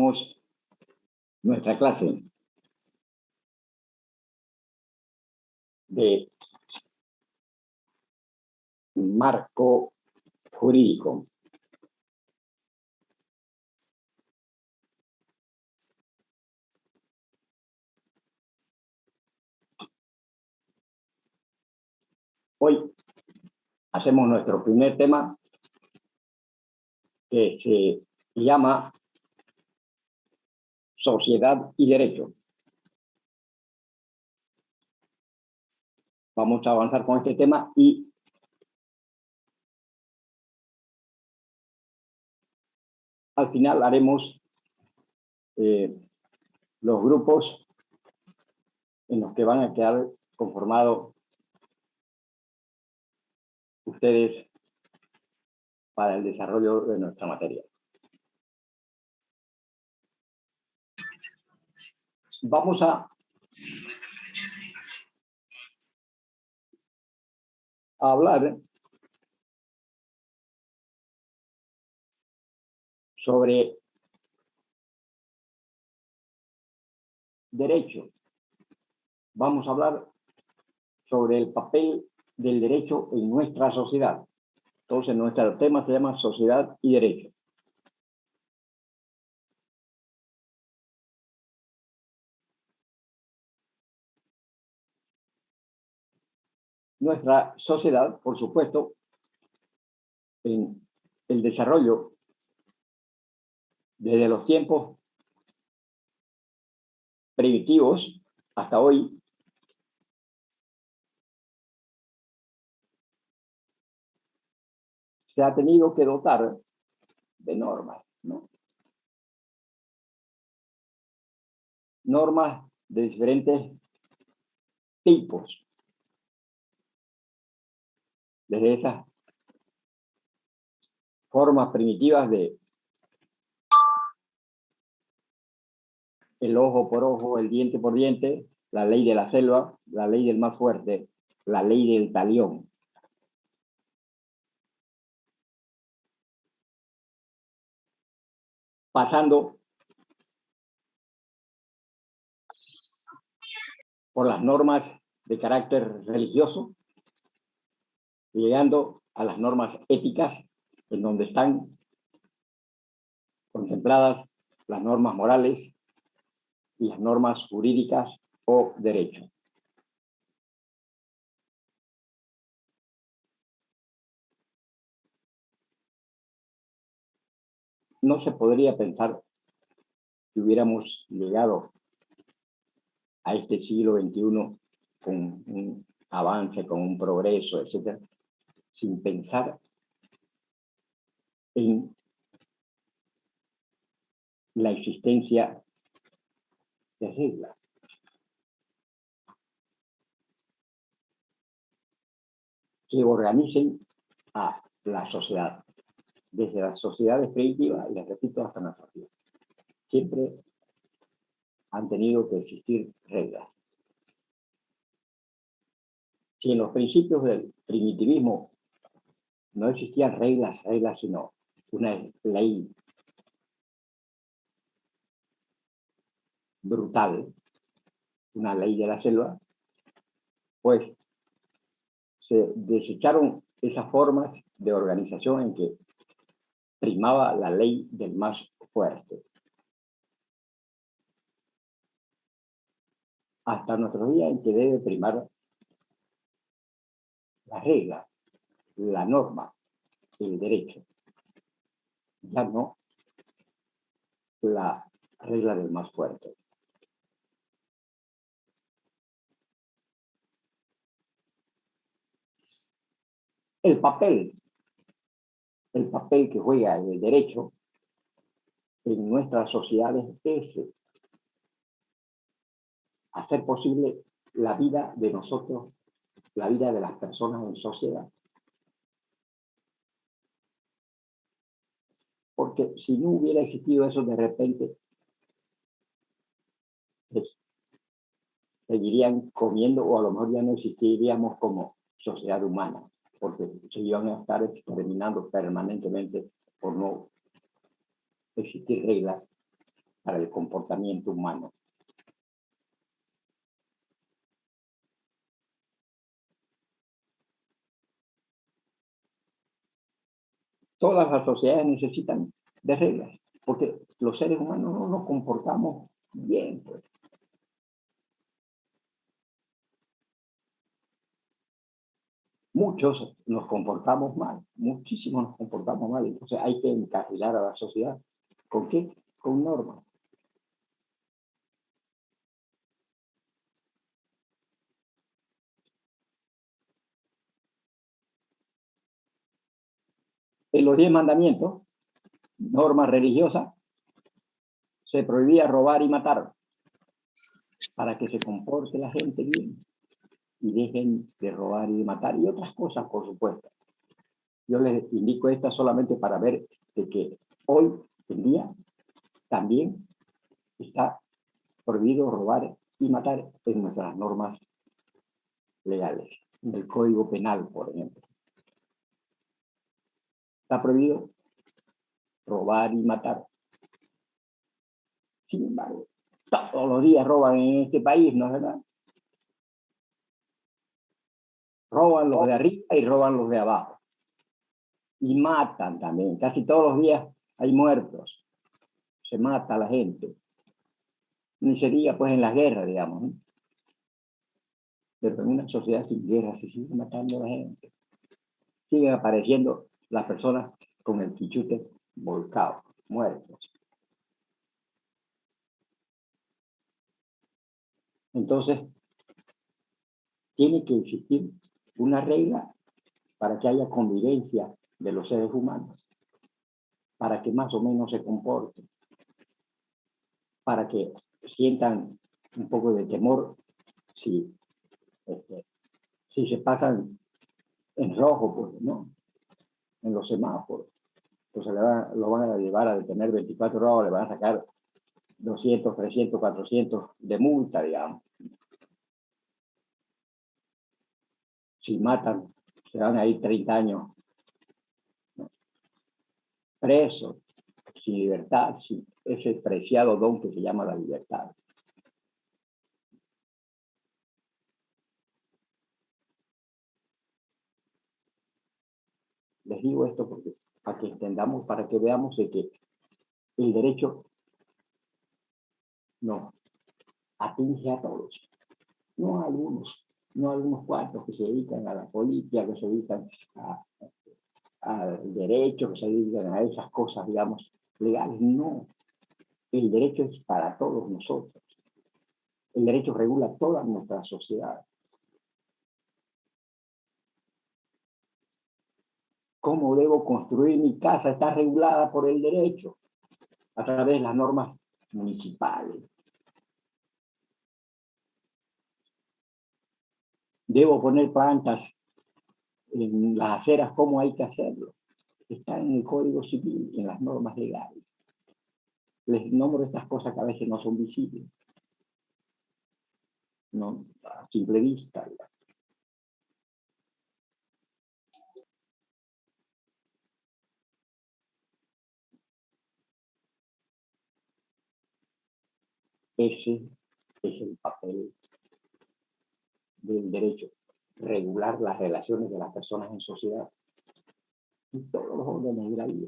Iniciamos nuestra clase de marco jurídico. Hoy hacemos nuestro primer tema, que se llama Sociedad y Derecho. Vamos a avanzar con este tema y al final haremos los grupos en los que van a quedar conformados ustedes para el desarrollo de nuestra materia. Vamos a hablar sobre derecho. Vamos a hablar sobre el papel del derecho en nuestra sociedad. Entonces, nuestro tema se llama Sociedad y Derecho. Nuestra sociedad, por supuesto, en el desarrollo desde los tiempos primitivos hasta hoy, se ha tenido que dotar de normas, ¿no? Normas de diferentes tipos. Desde esas formas primitivas de el ojo por ojo, el diente por diente, la ley de la selva, la ley del más fuerte, la ley del talión. Pasando por las normas de carácter religioso, llegando a las normas éticas, en donde están contempladas las normas morales y las normas jurídicas o derecho. No se podría pensar que hubiéramos llegado a este siglo XXI con un avance, con un progreso, etcétera, sin pensar en la existencia de reglas. Que organicen a la sociedad, desde las sociedades primitivas, y les repito, hasta nuestros días. Siempre han tenido que existir reglas. Si en los principios del primitivismo no existían reglas, sino una ley brutal, una ley de la selva, pues se desecharon esas formas de organización en que primaba la ley del más fuerte. Hasta nuestros días en que debe primar la regla, la norma, el derecho, ya no la regla del más fuerte. El papel que juega el derecho en nuestras sociedades es hacer posible la vida de nosotros, la vida de las personas en sociedad. Porque si no hubiera existido eso, de repente seguirían comiendo, o a lo mejor ya no existiríamos como sociedad humana, porque se iban a estar exterminando permanentemente por no existir reglas para el comportamiento humano. Todas las sociedades necesitan de reglas, porque los seres humanos no nos comportamos bien, pues. Muchos nos comportamos mal, muchísimos nos comportamos mal, entonces hay que encarrilar a la sociedad. ¿Con qué? Con normas. En los 10 mandamientos, normas religiosas, se prohibía robar y matar para que se comporte la gente bien y dejen de robar y de matar y otras cosas, por supuesto. Yo les indico esta solamente para ver de que hoy en día también está prohibido robar y matar en nuestras normas legales, en el Código Penal, por ejemplo. Está prohibido robar y matar. Sin embargo, todos los días roban en este país, ¿no es verdad? Roban los de arriba y roban los de abajo. Y matan también. Casi todos los días hay muertos. Se mata a la gente. Ni sería pues en las guerras, digamos, ¿no? Pero en una sociedad sin guerra se sigue matando a la gente. Siguen apareciendo las personas con el chichute volcado, muertos. Entonces, tiene que existir una regla para que haya convivencia de los seres humanos, para que más o menos se comporten, para que sientan un poco de temor si se pasan en rojo, pues, ¿no? En los semáforos. Entonces lo van a llevar a detener 24 horas, le van a sacar 200, 300, 400 de multa, digamos. Si matan, se van a ir 30 años, ¿no?, presos, sin libertad, sin ese preciado don que se llama la libertad. Les digo esto porque para que entendamos, para que veamos de que el derecho no atinge a todos, no a algunos, no a algunos cuantos que se dedican a la política, que se dedican al derecho, que se dedican a esas cosas, digamos, legales. No, el derecho es para todos nosotros. El derecho regula toda nuestra sociedad. ¿Cómo debo construir mi casa? Está regulada por el derecho, a través de las normas municipales. Debo poner plantas en las aceras, ¿cómo hay que hacerlo? Está en el Código Civil, en las normas legales. Les nombro estas cosas que a veces no son visibles, no a simple vista. Ese es el papel del derecho, regular las relaciones de las personas en sociedad y todos los órdenes de la vida.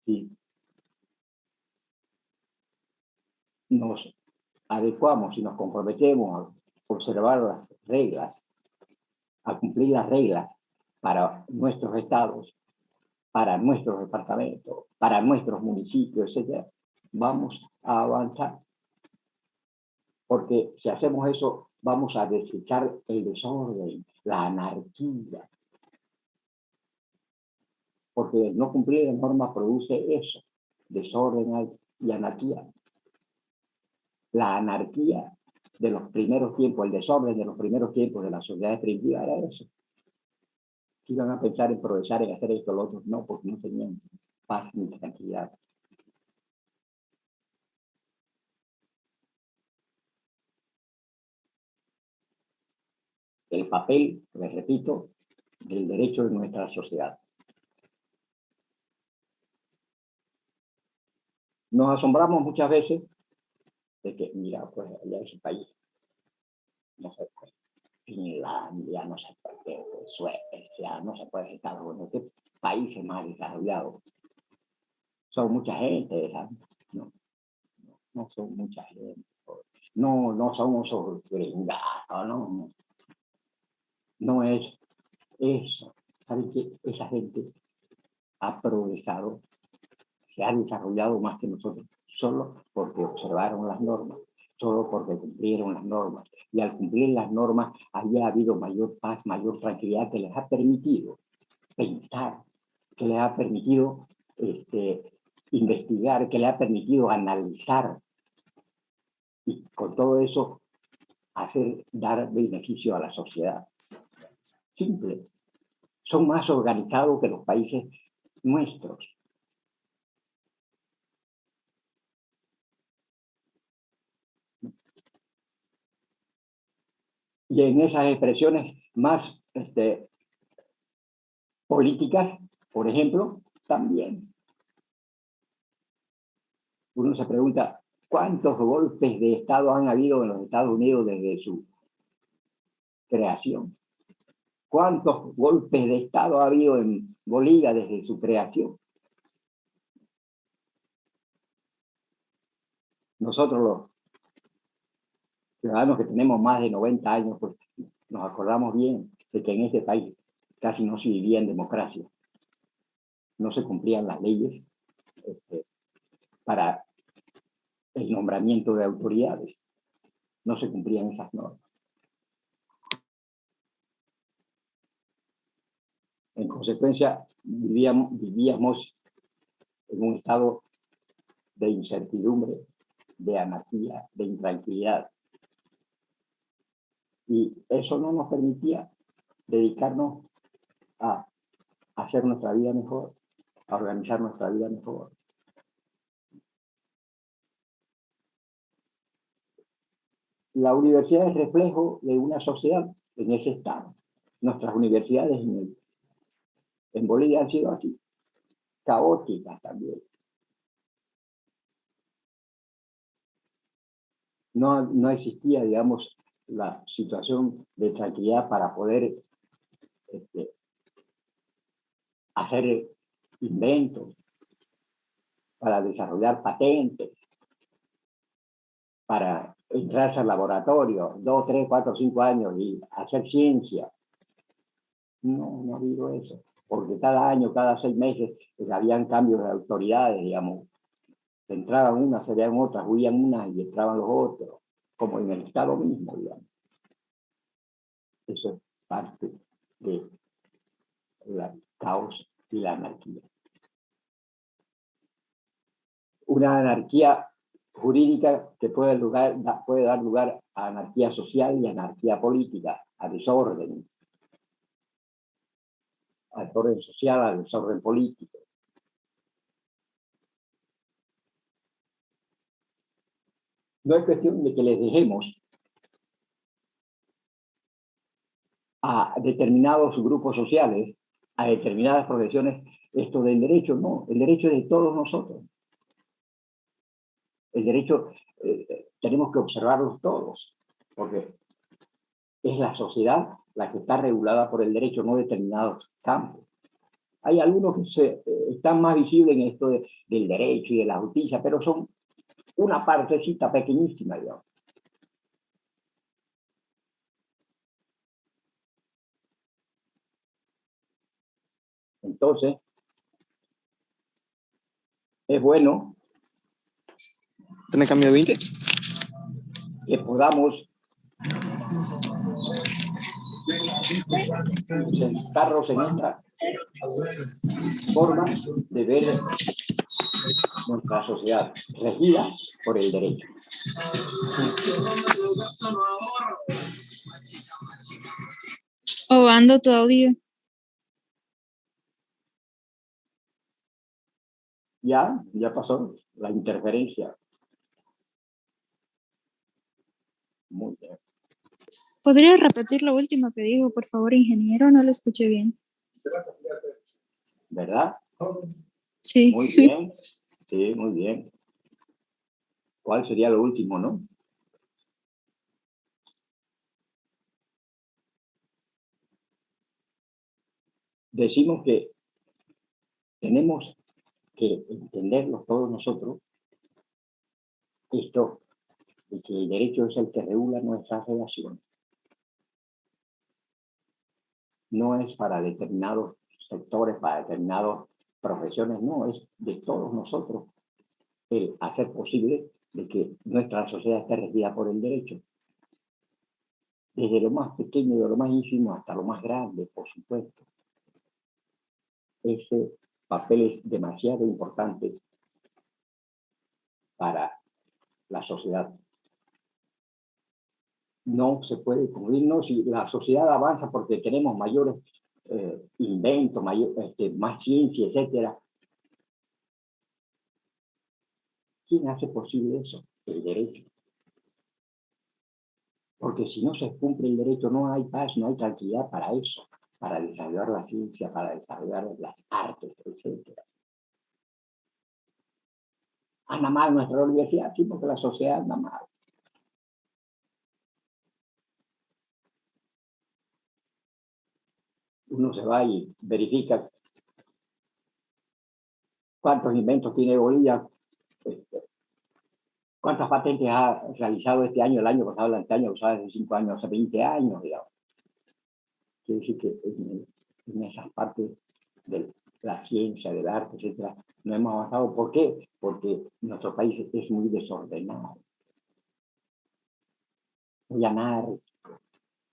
Si nos adecuamos y nos comprometemos a observar las reglas, a cumplir las reglas para nuestros estados, para nuestros departamentos, para nuestros municipios, etc., vamos a avanzar. Porque si hacemos eso, vamos a desechar el desorden, la anarquía. Porque no cumplir la norma produce eso, desorden y anarquía. La anarquía de los primeros tiempos, el desorden de los primeros tiempos de la sociedad primitiva era eso. Iban a pensar en progresar, en hacer esto, lo otro, no, porque no tenían paz ni tranquilidad. El papel, les repito, del derecho en nuestra sociedad. Nos asombramos muchas veces de que, mira, pues allá ese país, no sé, pues, Finlandia, no sé, pues, Suecia, no sé, pues, Estados Unidos, ¿qué países más desarrollados? Son mucha gente, ¿sabes? No, no son mucha gente. No, no somos esos gringados, no. No es eso. ¿Saben qué? Esa gente ha progresado, se ha desarrollado más que nosotros, solo porque observaron las normas, solo porque cumplieron las normas. Y al cumplir las normas, había habido mayor paz, mayor tranquilidad, que les ha permitido pensar, que les ha permitido investigar, que les ha permitido analizar. Y con todo eso, dar beneficio a la sociedad. Simple. Son más organizados que los países nuestros. Y en esas expresiones más políticas, por ejemplo, también. Uno se pregunta, ¿cuántos golpes de Estado han habido en los Estados Unidos desde su creación? ¿Cuántos golpes de Estado ha habido en Bolivia desde su creación? Nosotros los ciudadanos que tenemos más de 90 años, pues nos acordamos bien de que en este país casi no se vivía en democracia. No se cumplían las leyes para el nombramiento de autoridades. No se cumplían esas normas. En consecuencia, vivíamos en un estado de incertidumbre, de anarquía, de intranquilidad. Y eso no nos permitía dedicarnos a hacer nuestra vida mejor, a organizar nuestra vida mejor. La universidad es reflejo de una sociedad en ese estado. Nuestras universidades en Bolivia han sido así, caóticas también. No existía, digamos, la situación de tranquilidad para poder hacer inventos, para desarrollar patentes, para entrarse al laboratorio, 2, 3, 4, 5 años y hacer ciencia. No ha habido eso, porque cada año, cada 6 meses, habían cambios de autoridades, digamos. Entraban unas, salían otras, huían unas y entraban los otros, como en el Estado mismo, digamos. Eso es parte del caos y la anarquía. Una anarquía jurídica que puede dar lugar a anarquía social y anarquía política, a desorden social, al desorden político. No es cuestión de que les dejemos a determinados grupos sociales, a determinadas profesiones, esto del derecho, no, el derecho es de todos nosotros. El derecho tenemos que observarlos todos, porque es la sociedad la que está regulada por el derecho, no determinados campos. Hay algunos que están más visibles en esto del derecho y de la justicia, pero son una partecita pequeñísima, digamos. Entonces, es bueno ¿Tiene cambio de 20? que podamos sentarnos en esta forma de ver nuestra sociedad regida por el derecho. Ando tu audio. Ya pasó la interferencia. Muy bien. ¿Podría repetir lo último que dijo, por favor, ingeniero? No lo escuché bien. ¿Verdad? Sí. Muy bien. Sí, muy bien. ¿Cuál sería lo último, no? Decimos que tenemos que entenderlo todos nosotros, esto de que el derecho es el que regula nuestras relaciones. No es para determinados sectores, para determinadas profesiones, no, es de todos nosotros el hacer posible de que nuestra sociedad esté regida por el derecho. Desde lo más pequeño, de lo más ínfimo hasta lo más grande, por supuesto. Ese papel es demasiado importante para la sociedad. No se puede concluir, no, si la sociedad avanza porque tenemos mayores inventos, más ciencia, etcétera. ¿Quién hace posible eso? El derecho. Porque si no se cumple el derecho, no hay paz, no hay tranquilidad para eso, para desarrollar la ciencia, para desarrollar las artes, etcétera. ¿Anda mal nuestra universidad? Sí, porque la sociedad anda mal. Uno se va y verifica cuántos inventos tiene Bolivia, cuántas patentes ha realizado este año, el año pasado, el año pasado, hace 5 años, hace 20 años, digamos. Quiere decir que en esas partes de la ciencia, del arte, etcétera, no hemos avanzado. ¿Por qué? Porque nuestro país es muy desordenado, muy anárquico.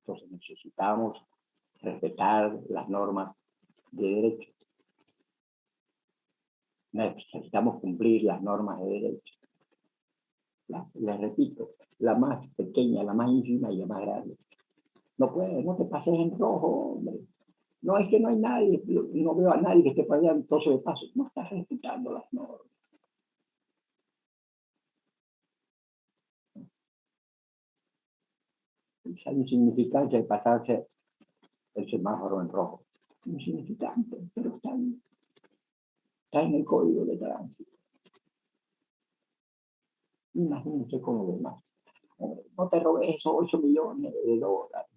Entonces necesitamos respetar las normas de derecho. Necesitamos cumplir las normas de derecho. Les repito, la más pequeña, la más ínfima y la más grande. No puedes, no te pases en rojo, hombre. No es que no hay nadie, no veo a nadie que esté pasando todo de paso. No estás respetando las normas. Esa insignificancia de pasarse el semáforo en rojo. Insignificante, pero está en el código de tránsito. Imagínense cómo demás. No te robes esos 8 millones de dólares.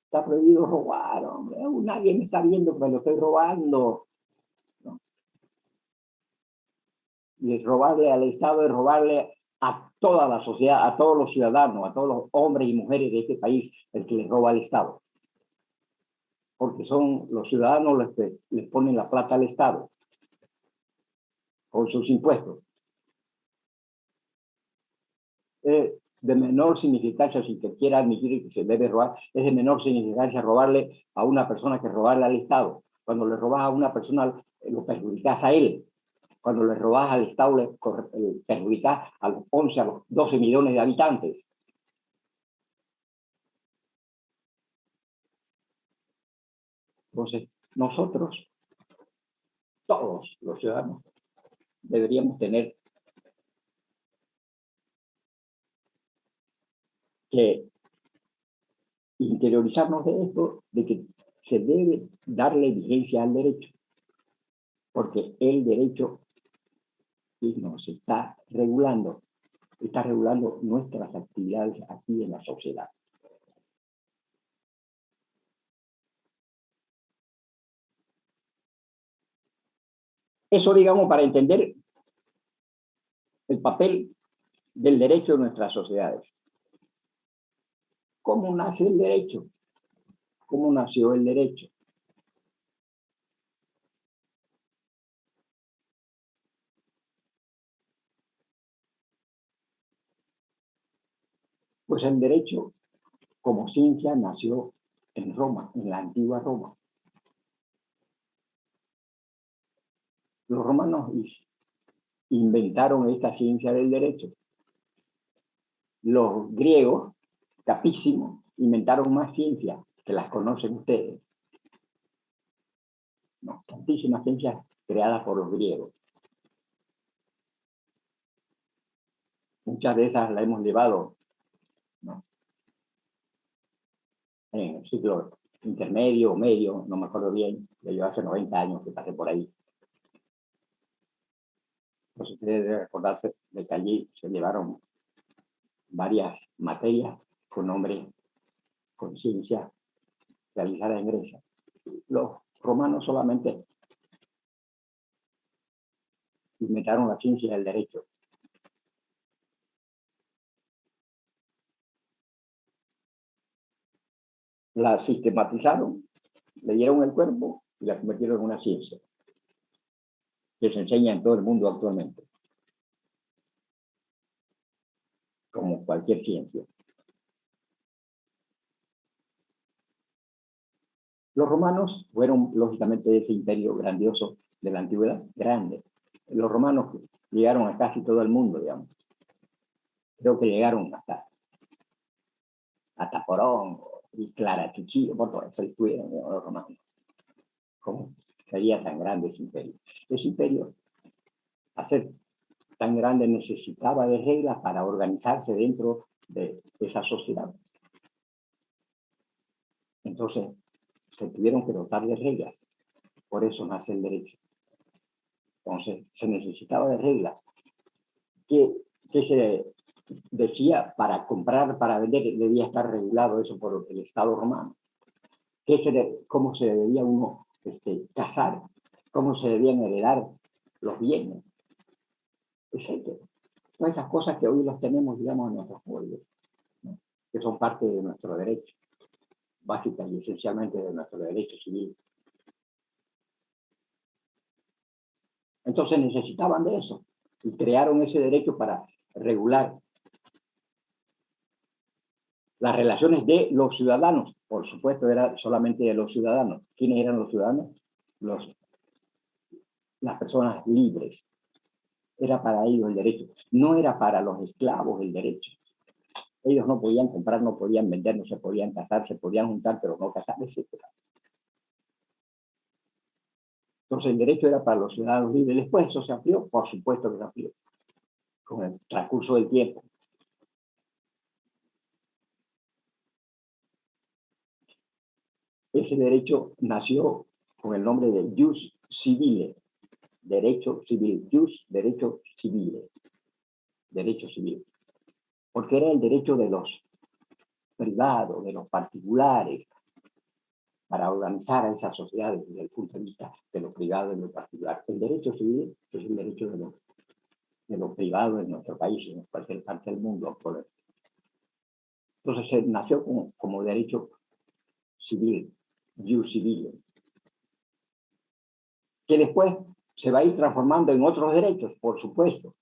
Está prohibido robar, hombre. Nadie me está viendo que me lo estoy robando. ¿No? Y robarle al Estado es robarle a toda la sociedad, a todos los ciudadanos, a todos los hombres y mujeres de este país, el que les roba al Estado. Porque son los ciudadanos los que les ponen la plata al Estado con sus impuestos. De menor significancia, si te quiera admitir que se debe robar, es de menor significancia robarle a una persona que robarle al Estado. Cuando le robas a una persona, lo perjudicas a él. Cuando le robas al Estado, le perjudicas a los 11, a los 12 millones de habitantes. Entonces, nosotros, todos los ciudadanos, deberíamos tener que interiorizarnos de esto, de que se debe darle vigencia al derecho, porque el derecho nos está regulando nuestras actividades aquí en la sociedad. Eso, digamos, para entender el papel del derecho en nuestras sociedades. ¿Cómo nace el derecho? ¿Cómo nació el derecho? Pues el derecho, como ciencia, nació en Roma, en la antigua Roma. Los romanos inventaron esta ciencia del derecho. Los griegos, capísimos, inventaron más ciencias que las conocen ustedes. No, tantísimas ciencias creadas por los griegos. Muchas de esas las hemos llevado, ¿no?, en el siglo intermedio o medio, no me acuerdo bien, yo hace 90 años que pasé por ahí. Pues ustedes deben recordarse de que allí se llevaron varias materias con nombre, con ciencia realizada en Grecia. Los romanos solamente inventaron la ciencia del derecho. La sistematizaron, le dieron el cuerpo y la convirtieron en una ciencia que se enseña en todo el mundo actualmente, como cualquier ciencia. Los romanos fueron, lógicamente, ese imperio grandioso de la antigüedad, grande. Los romanos llegaron a casi todo el mundo, digamos. Creo que llegaron hasta Porón y Clara Chuchillo, por todo eso estuvieron los romanos. ¿Cómo sería tan grande ese imperio? Ese imperio, a ser tan grande, necesitaba de reglas para organizarse dentro de esa sociedad. Entonces, se tuvieron que dotar de reglas. Por eso nace el derecho. Entonces, se necesitaba de reglas. ¿Qué se decía? Para comprar, para vender, debía estar regulado eso por el Estado romano. ¿Cómo se debía uno casar? ¿Cómo se debían heredar los bienes? Etcétera. Todas esas cosas que hoy los tenemos, digamos, en nuestros pueblos, ¿no? Que son parte de nuestro derecho, básica y esencialmente de nuestro derecho civil. Entonces necesitaban de eso y crearon ese derecho para regular las relaciones de los ciudadanos. Por supuesto, era solamente de los ciudadanos. ¿Quiénes eran los ciudadanos? Las personas libres. Era para ellos el derecho. No era para los esclavos el derecho. Ellos no podían comprar, no podían vender, no se podían casar, se podían juntar, pero no casar, etc. Entonces el derecho era para los ciudadanos libres. Después eso se amplió, por supuesto que se amplió, con el transcurso del tiempo. Ese derecho nació con el nombre de jus civile, derecho civil, jus, derecho civile, derecho civil, porque era el derecho de los privados, de los particulares, para organizar a esas sociedades desde el punto de vista de lo privado y lo particular. El derecho civil es el derecho de lo privado en nuestro país, en cualquier parte del mundo. Entonces nació como derecho civil, jus civile, que después se va a ir transformando en otros derechos, por supuesto.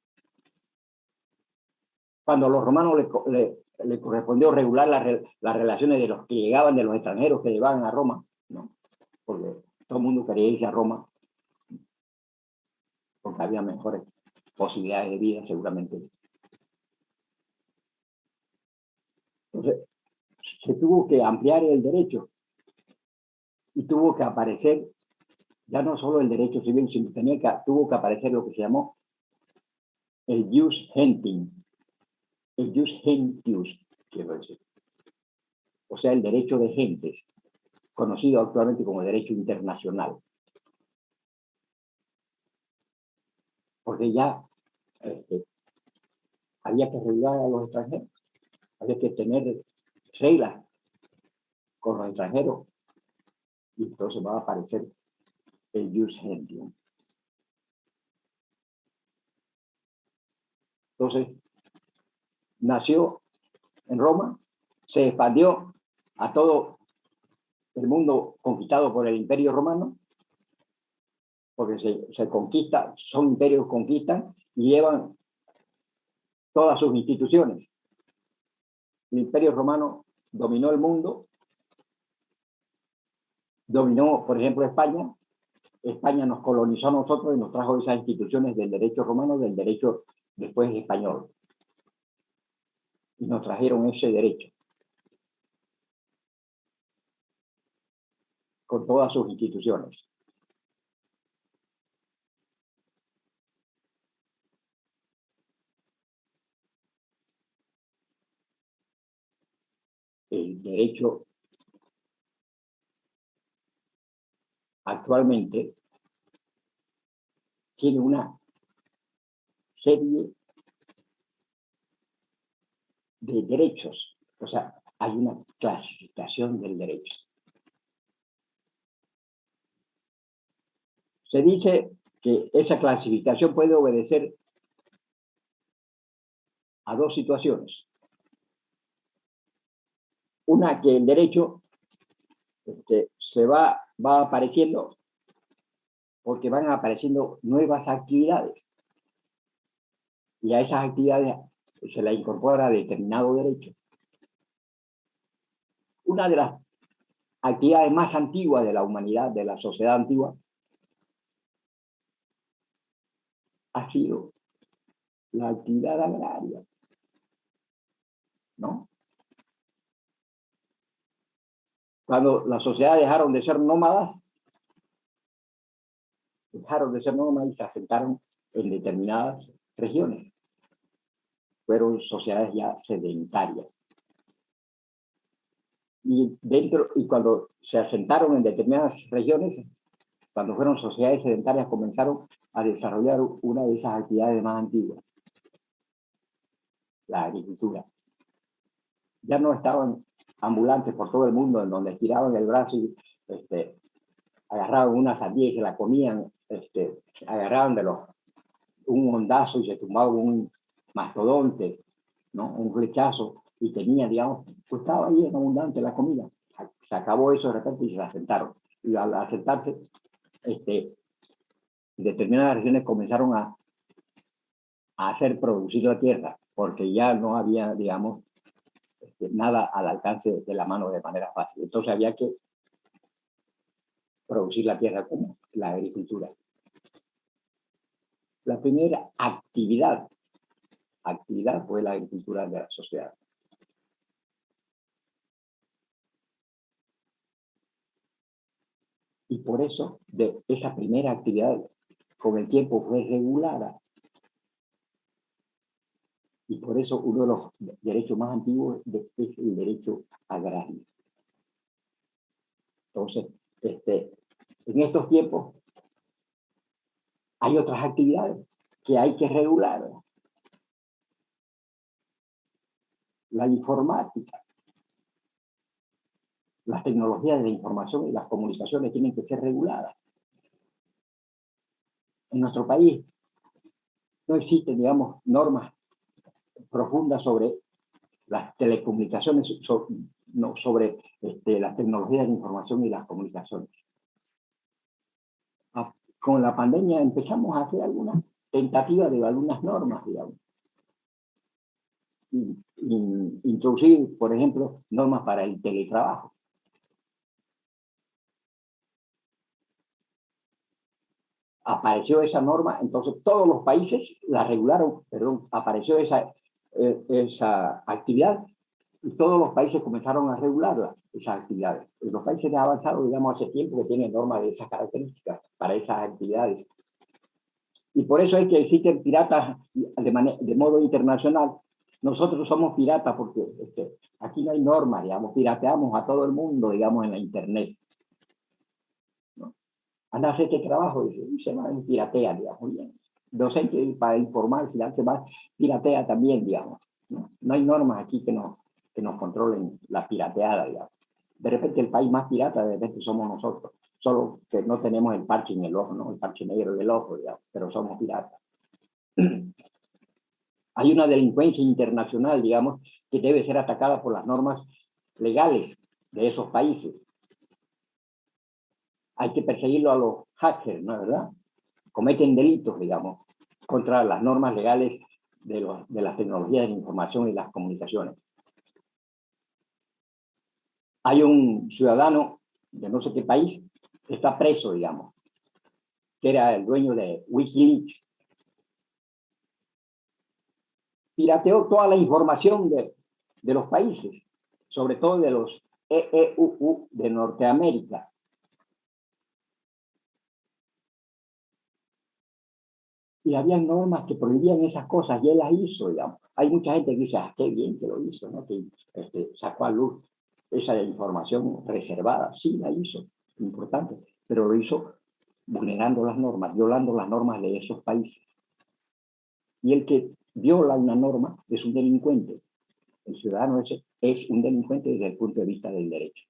Cuando a los romanos le correspondió regular las relaciones de los que llegaban, de los extranjeros que llegaban a Roma, ¿no? Porque todo el mundo quería irse a Roma, porque había mejores posibilidades de vida, seguramente. Entonces, se tuvo que ampliar el derecho y tuvo que aparecer ya no solo el derecho civil, sino tuvo que aparecer lo que se llamó el jus gentium, el jus gentius, quiero decir. O sea, el derecho de gentes, conocido actualmente como derecho internacional. Porque ya había que regular a los extranjeros, había que tener reglas con los extranjeros, y entonces va a aparecer el jus gentium. Entonces, nació en Roma, se expandió a todo el mundo conquistado por el Imperio Romano, porque se conquista, son imperios que conquistan y llevan todas sus instituciones. El Imperio Romano dominó el mundo, dominó, por ejemplo, España. España nos colonizó a nosotros y nos trajo esas instituciones del derecho romano, del derecho después español. Y nos trajeron ese derecho, con todas sus instituciones. El derecho actualmente tiene una serie de derechos. O sea, hay una clasificación del derecho. Se dice que esa clasificación puede obedecer a dos situaciones. Una, que el derecho se va apareciendo porque van apareciendo nuevas actividades. Y a esas actividades se la incorpora determinado derecho. Una de las actividades más antiguas de la humanidad, de la sociedad antigua, ha sido la actividad agraria, ¿no? Cuando las sociedades dejaron de ser nómadas y se asentaron en determinadas regiones. Fueron sociedades ya sedentarias. Y cuando se asentaron en determinadas regiones, cuando fueron sociedades sedentarias, comenzaron a desarrollar una de esas actividades más antiguas, la agricultura. Ya no estaban ambulantes por todo el mundo, en donde estiraban el brazo y agarraban una sandía y se la comían, agarraban un hondazo y se tumbaban un mastodonte, ¿no? Un flechazo, y tenía, digamos, pues estaba ahí en abundante la comida. Se acabó eso de repente y se asentaron. Y al asentarse, determinadas regiones comenzaron a hacer producir la tierra, porque ya no había, digamos, nada al alcance de la mano de manera fácil. Entonces había que producir la tierra como la agricultura. La primera actividad fue la agricultura de la sociedad. Y por eso, de esa primera actividad, con el tiempo fue regulada. Y por eso uno de los derechos más antiguos es el derecho agrario. Entonces, en estos tiempos hay otras actividades que hay que regular. La informática, las tecnologías de la información y las comunicaciones tienen que ser reguladas. En nuestro país no existen, digamos, normas profundas sobre las telecomunicaciones, sobre las tecnologías de información y las comunicaciones. Con la pandemia empezamos a hacer algunas tentativas de algunas normas, digamos. Introducir, por ejemplo, normas para el teletrabajo. Apareció esa norma, entonces todos los países la regularon, apareció esa actividad y todos los países comenzaron a regular esas actividades. Los países avanzados, digamos, hace tiempo que tienen normas de esas características para esas actividades. Y por eso es que existen piratas de modo internacional. Nosotros somos piratas porque aquí no hay normas, digamos, pirateamos a todo el mundo, digamos, en la internet. ¿No? Anda a hacer este trabajo y se va y piratea, digamos, muy bien. Docente para informar, si se va, piratea también, digamos. No hay normas aquí que nos controlen la pirateada, digamos. De repente el país más pirata, de repente somos nosotros. Solo que no tenemos el parche en el ojo, ¿no? El parche negro del ojo, digamos, pero somos piratas. Hay una delincuencia internacional, digamos, que debe ser atacada por las normas legales de esos países. Hay que perseguirlo a los hackers, ¿no es verdad? Cometen delitos, digamos, contra las normas legales de las tecnologías de la información y las comunicaciones. Hay un ciudadano de no sé qué país que está preso, digamos, que era el dueño de Wikileaks. Pirateó toda la información de los países, sobre todo de los EEUU de Norteamérica. Y había normas que prohibían esas cosas y él las hizo, digamos. Hay mucha gente que dice, qué bien que lo hizo, ¿no? Que sacó a luz esa información reservada. Sí, la hizo, importante, pero lo hizo vulnerando las normas, violando las normas de esos países. Y el que viola una norma es un delincuente. El ciudadano es un delincuente desde el punto de vista del derecho.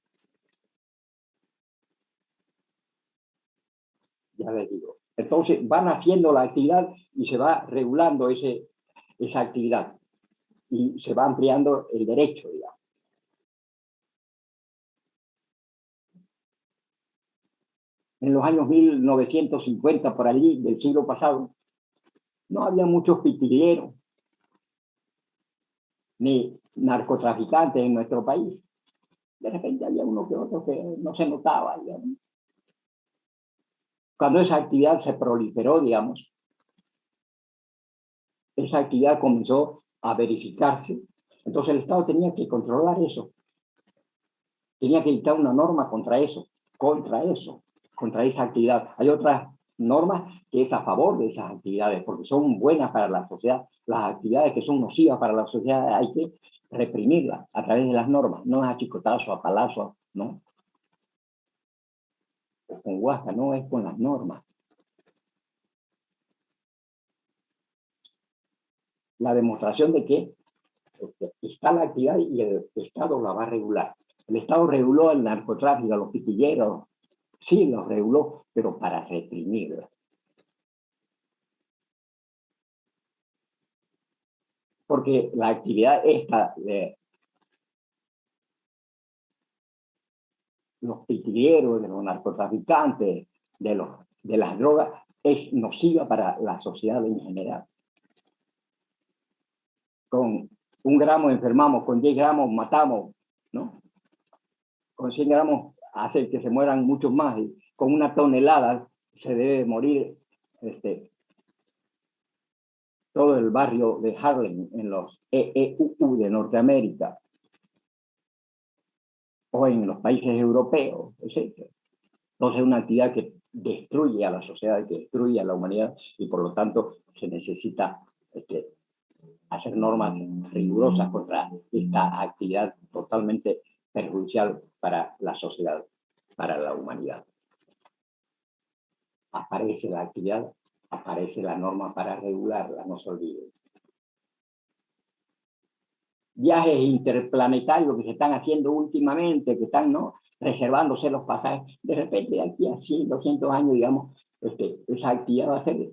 Ya les digo. Entonces van haciendo la actividad y se va regulando esa actividad. Y se va ampliando el derecho, digamos. En los años 1950, por allí, del siglo pasado, no había muchos pitilleros ni narcotraficantes en nuestro país. De repente había uno que otro que no se notaba, digamos. Cuando esa actividad se proliferó, digamos, esa actividad comenzó a verificarse. Entonces el Estado tenía que controlar eso. Tenía que dictar una norma contra esa actividad. Hay otras normas que es a favor de esas actividades, porque son buenas para la sociedad. Las actividades que son nocivas para la sociedad hay que reprimirlas a través de las normas, no es a chicotazo, a palazo, ¿no? O con guasca, no es con las normas. La demostración de que está la actividad y el Estado la va a regular. El Estado reguló el narcotráfico, a los pitilleros, sí, los reguló, pero para reprimirlos. Porque la actividad esta de los pitilleros, de los narcotraficantes, de las drogas, es nociva para la sociedad en general. Con 1 gramo enfermamos, con 10 gramos matamos, ¿no? Con 100 gramos hace que se mueran muchos más, y con 1 tonelada se debe morir todo el barrio de Harlem en los EEUU de Norteamérica o en los países europeos, etc. Entonces es una actividad que destruye a la sociedad, que destruye a la humanidad y por lo tanto se necesita hacer normas rigurosas contra esta actividad totalmente perjudicial para la sociedad, para la humanidad. Aparece la actividad, aparece la norma para regularla, no se olviden. Viajes interplanetarios que se están haciendo últimamente, que están, ¿no?, reservándose los pasajes. De repente, de aquí a 100, 200 años, digamos, esa actividad va a ser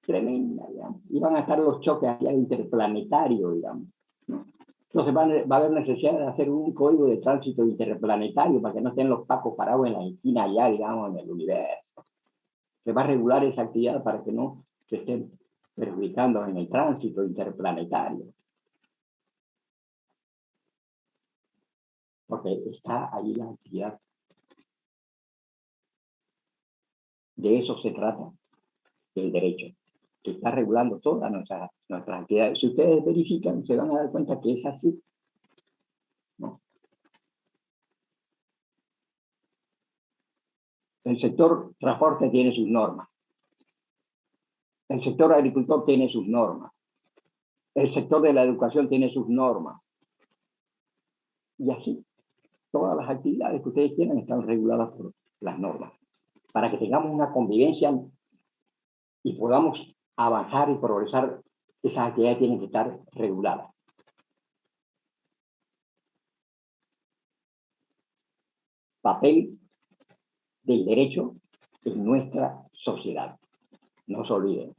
tremenda, digamos. Y van a estar los choques interplanetarios, digamos, ¿no? Entonces va a haber necesidad de hacer un código de tránsito interplanetario para que no estén los pacos parados en la esquina allá, digamos, en el universo. Se va a regular esa actividad para que no se estén perjudicando en el tránsito interplanetario. Porque está allí la actividad. De eso se trata el derecho, que está regulando todas nuestras actividades. Si ustedes verifican, se van a dar cuenta que es así, ¿no? El sector transporte tiene sus normas. El sector agricultor tiene sus normas. El sector de la educación tiene sus normas. Y así, todas las actividades que ustedes tienen están reguladas por las normas, para que tengamos una convivencia y podamos avanzar y progresar. Esas actividades tienen que estar reguladas. Papel del derecho en nuestra sociedad. No se olviden.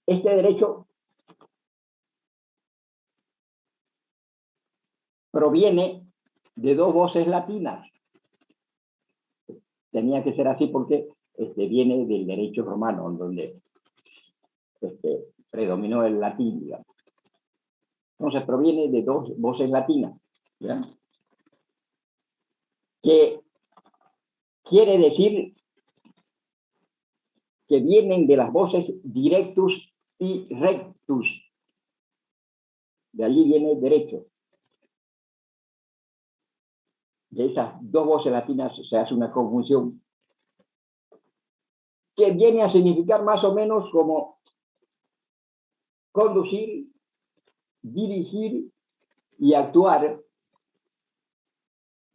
Este derecho proviene de 2 voces latinas. Tenía que ser así porque viene del derecho romano, donde predominó el latín, digamos. Entonces proviene de 2 voces latinas, ¿ya? Que quiere decir que vienen de las voces directus y rectus. De allí viene el derecho. De esas 2 voces latinas se hace una conjunción que viene a significar más o menos como conducir, dirigir, y actuar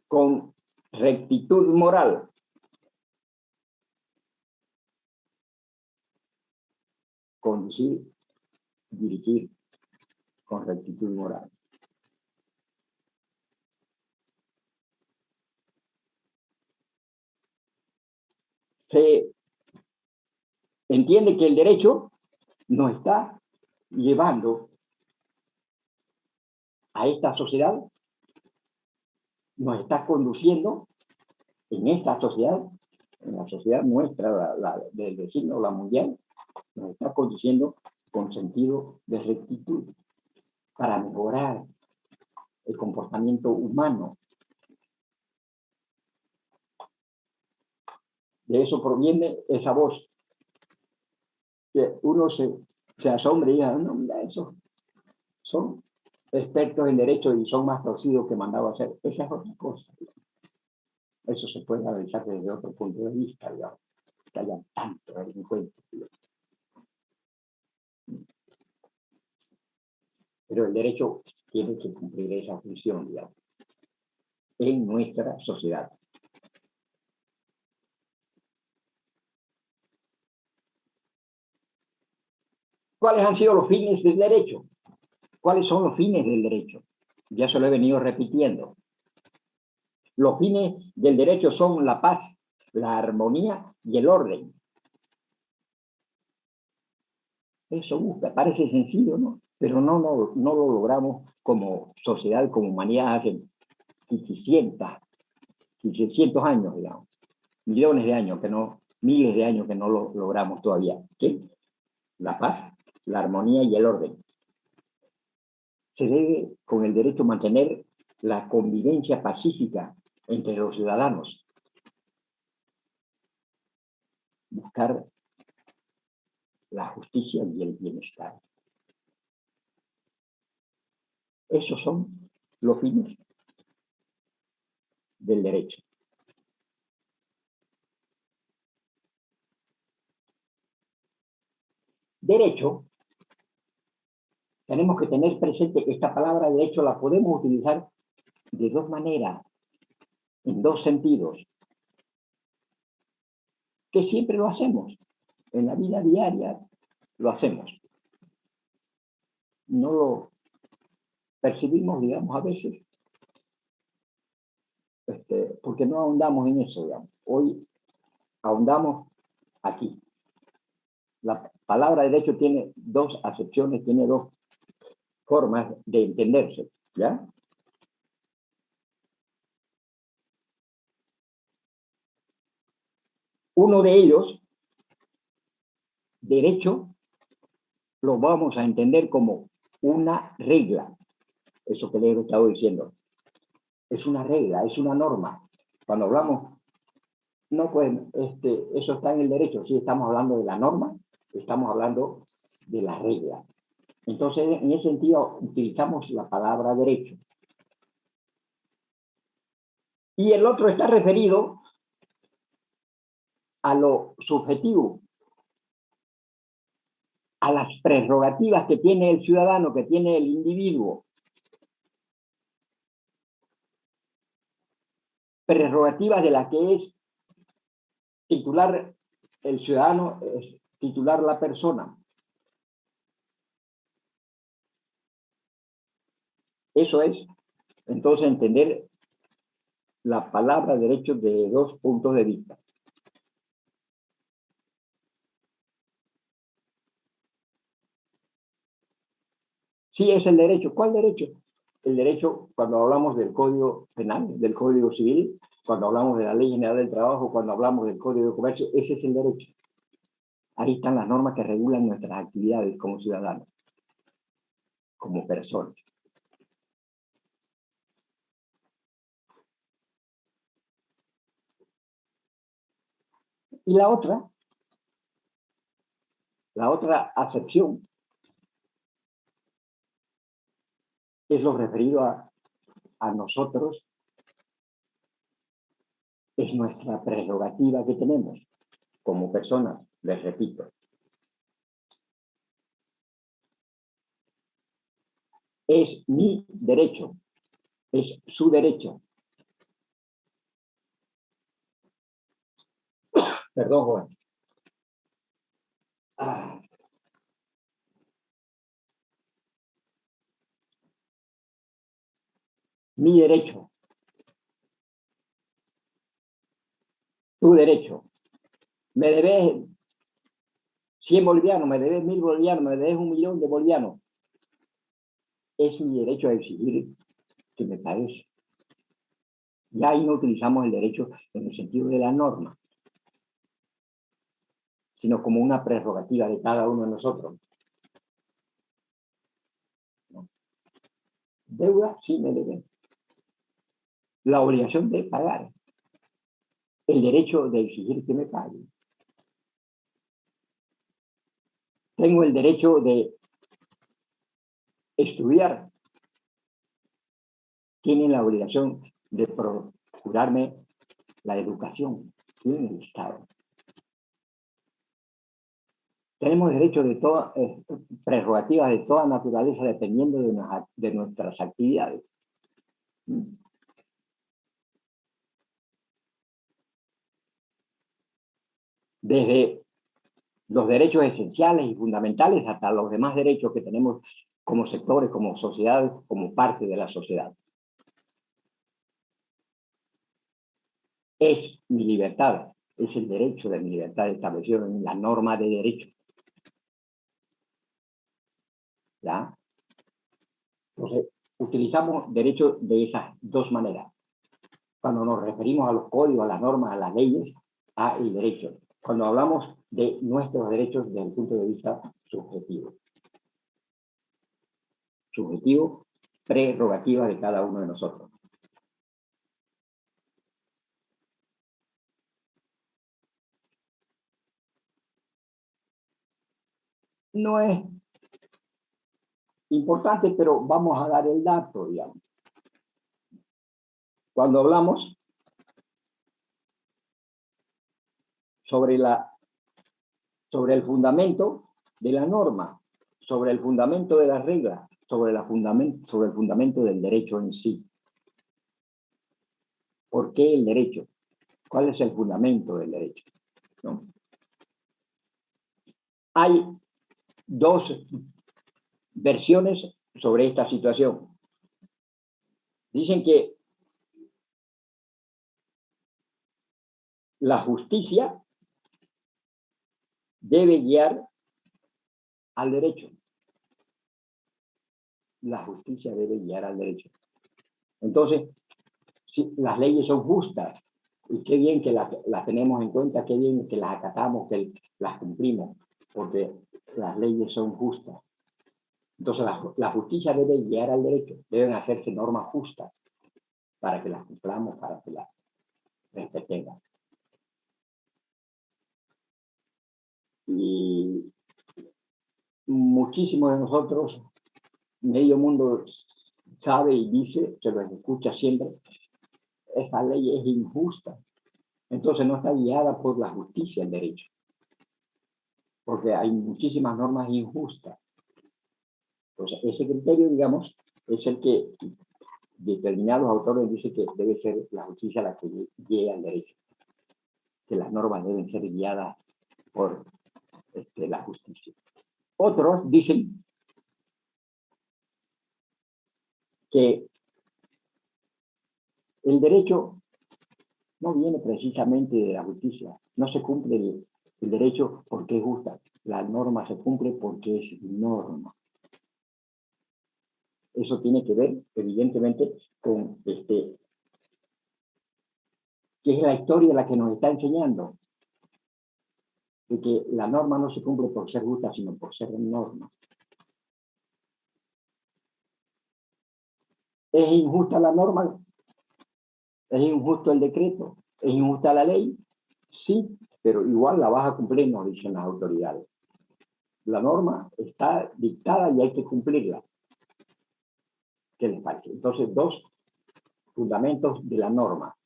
con rectitud moral. Conducir, dirigir con rectitud moral. Se entiende que el derecho nos está llevando a esta sociedad, nos está conduciendo en esta sociedad, en la sociedad nuestra, del vecino, la mundial, nos está conduciendo con sentido de rectitud para mejorar el comportamiento humano. De eso proviene esa voz, que uno se asombra y diga, no, mira, eso son expertos en derecho y son más torcidos que mandaba a hacer. Esa es otra cosa. Eso se puede analizar desde otro punto de vista, digamos, que haya tanto delincuentes. Pero el derecho tiene que cumplir esa función, digamos, en nuestra sociedad. ¿Cuáles han sido los fines del derecho? ¿Cuáles son los fines del derecho? Ya se lo he venido repitiendo. Los fines del derecho son la paz, la armonía y el orden. Eso busca, parece sencillo, ¿no? Pero no lo logramos como sociedad, como humanidad hace 600 años, digamos. Millones de años que no, miles de años que no lo logramos todavía. ¿Qué? La paz, la armonía y el orden. Se debe con el derecho mantener la convivencia pacífica entre los ciudadanos. Buscar la justicia y el bienestar. Esos son los fines del derecho. Derecho, tenemos que tener presente que esta palabra derecho la podemos utilizar de dos maneras, en dos sentidos, que siempre lo hacemos. En la vida diaria lo hacemos. No lo percibimos, digamos, a veces, porque no ahondamos en eso, digamos. Hoy ahondamos aquí. La palabra derecho tiene dos acepciones, tiene dos formas de entenderse, ¿ya? Uno de ellos, derecho, lo vamos a entender como una regla. Eso que le he estado diciendo. Es una regla, es una norma. Cuando hablamos, no, pues, eso está en el derecho. Sí, estamos hablando de la norma, estamos hablando de la regla. Entonces, en ese sentido, utilizamos la palabra derecho. Y el otro está referido a lo subjetivo, a las prerrogativas que tiene el ciudadano, que tiene el individuo. Prerrogativas de las que es titular el ciudadano, es titular la persona. Eso es, entonces, entender la palabra derecho de dos puntos de vista. Sí, es el derecho. ¿Cuál derecho? El derecho, cuando hablamos del Código Penal, del Código Civil, cuando hablamos de la Ley General del Trabajo, cuando hablamos del Código de Comercio, ese es el derecho. Ahí están las normas que regulan nuestras actividades como ciudadanos, como personas. Y la otra acepción es lo referido a nosotros, es nuestra prerrogativa que tenemos como personas, les repito. es mi derecho, es su derecho. Perdón, joven. Mi derecho, tu derecho. Me debes 100 bolivianos, me debes 1000 bolivianos, me debes 1.000.000 de bolivianos. Es mi derecho a exigir que me pagues. Ya ahí no utilizamos el derecho en el sentido de la norma, sino como una prerrogativa de cada uno de nosotros. ¿No? Deuda, sí me deben. La obligación de pagar. El derecho de exigir que me paguen. Tengo el derecho de estudiar. Tienen la obligación de procurarme la educación. Tienen el Estado. Tenemos derecho de todas, prerrogativas de toda naturaleza dependiendo de nuestras actividades. Desde los derechos esenciales y fundamentales hasta los demás derechos que tenemos como sectores, como sociedades, como parte de la sociedad. Es mi libertad, es el derecho de mi libertad establecido en la norma de derecho. ¿Ya? Entonces, utilizamos derecho de esas dos maneras. Cuando nos referimos a los códigos, a las normas, a las leyes, a el derecho. Cuando hablamos de nuestros derechos desde el punto de vista subjetivo. Subjetivo, prerrogativa de cada uno de nosotros. No es importante, pero vamos a dar el dato, digamos. Cuando hablamos sobre el fundamento de la norma, sobre el fundamento de las reglas, sobre el fundamento del derecho en sí. ¿Por qué el derecho? ¿Cuál es el fundamento del derecho? ¿No? Hay dos versiones sobre esta situación. Dicen que la justicia debe guiar al derecho. La justicia debe guiar al derecho. Entonces, si las leyes son justas, y qué bien que las tenemos en cuenta, qué bien que las acatamos, que las cumplimos, porque las leyes son justas. Entonces, la justicia debe guiar al derecho, deben hacerse normas justas para que las cumplamos, para que las respetemos. Y muchísimos de nosotros, medio mundo sabe y dice, se lo escucha siempre, esa ley es injusta. Entonces no está guiada por la justicia el derecho, porque hay muchísimas normas injustas. Entonces ese criterio, digamos, es el que determinados autores dicen que debe ser la justicia la que guíe al derecho, que las normas deben ser guiadas por la justicia. Otros dicen que el derecho no viene precisamente de la justicia, no se cumple el derecho porque es justa, la norma se cumple porque es norma. Eso tiene que ver, evidentemente, con que es la historia la que nos está enseñando de que la norma no se cumple por ser justa, sino por ser norma. ¿Es injusta la norma? ¿Es injusto el decreto? ¿Es injusta la ley? Sí, pero igual la vas a cumplir, nos dicen las autoridades. La norma está dictada y hay que cumplirla. ¿Qué les parece? Entonces, dos fundamentos de la norma,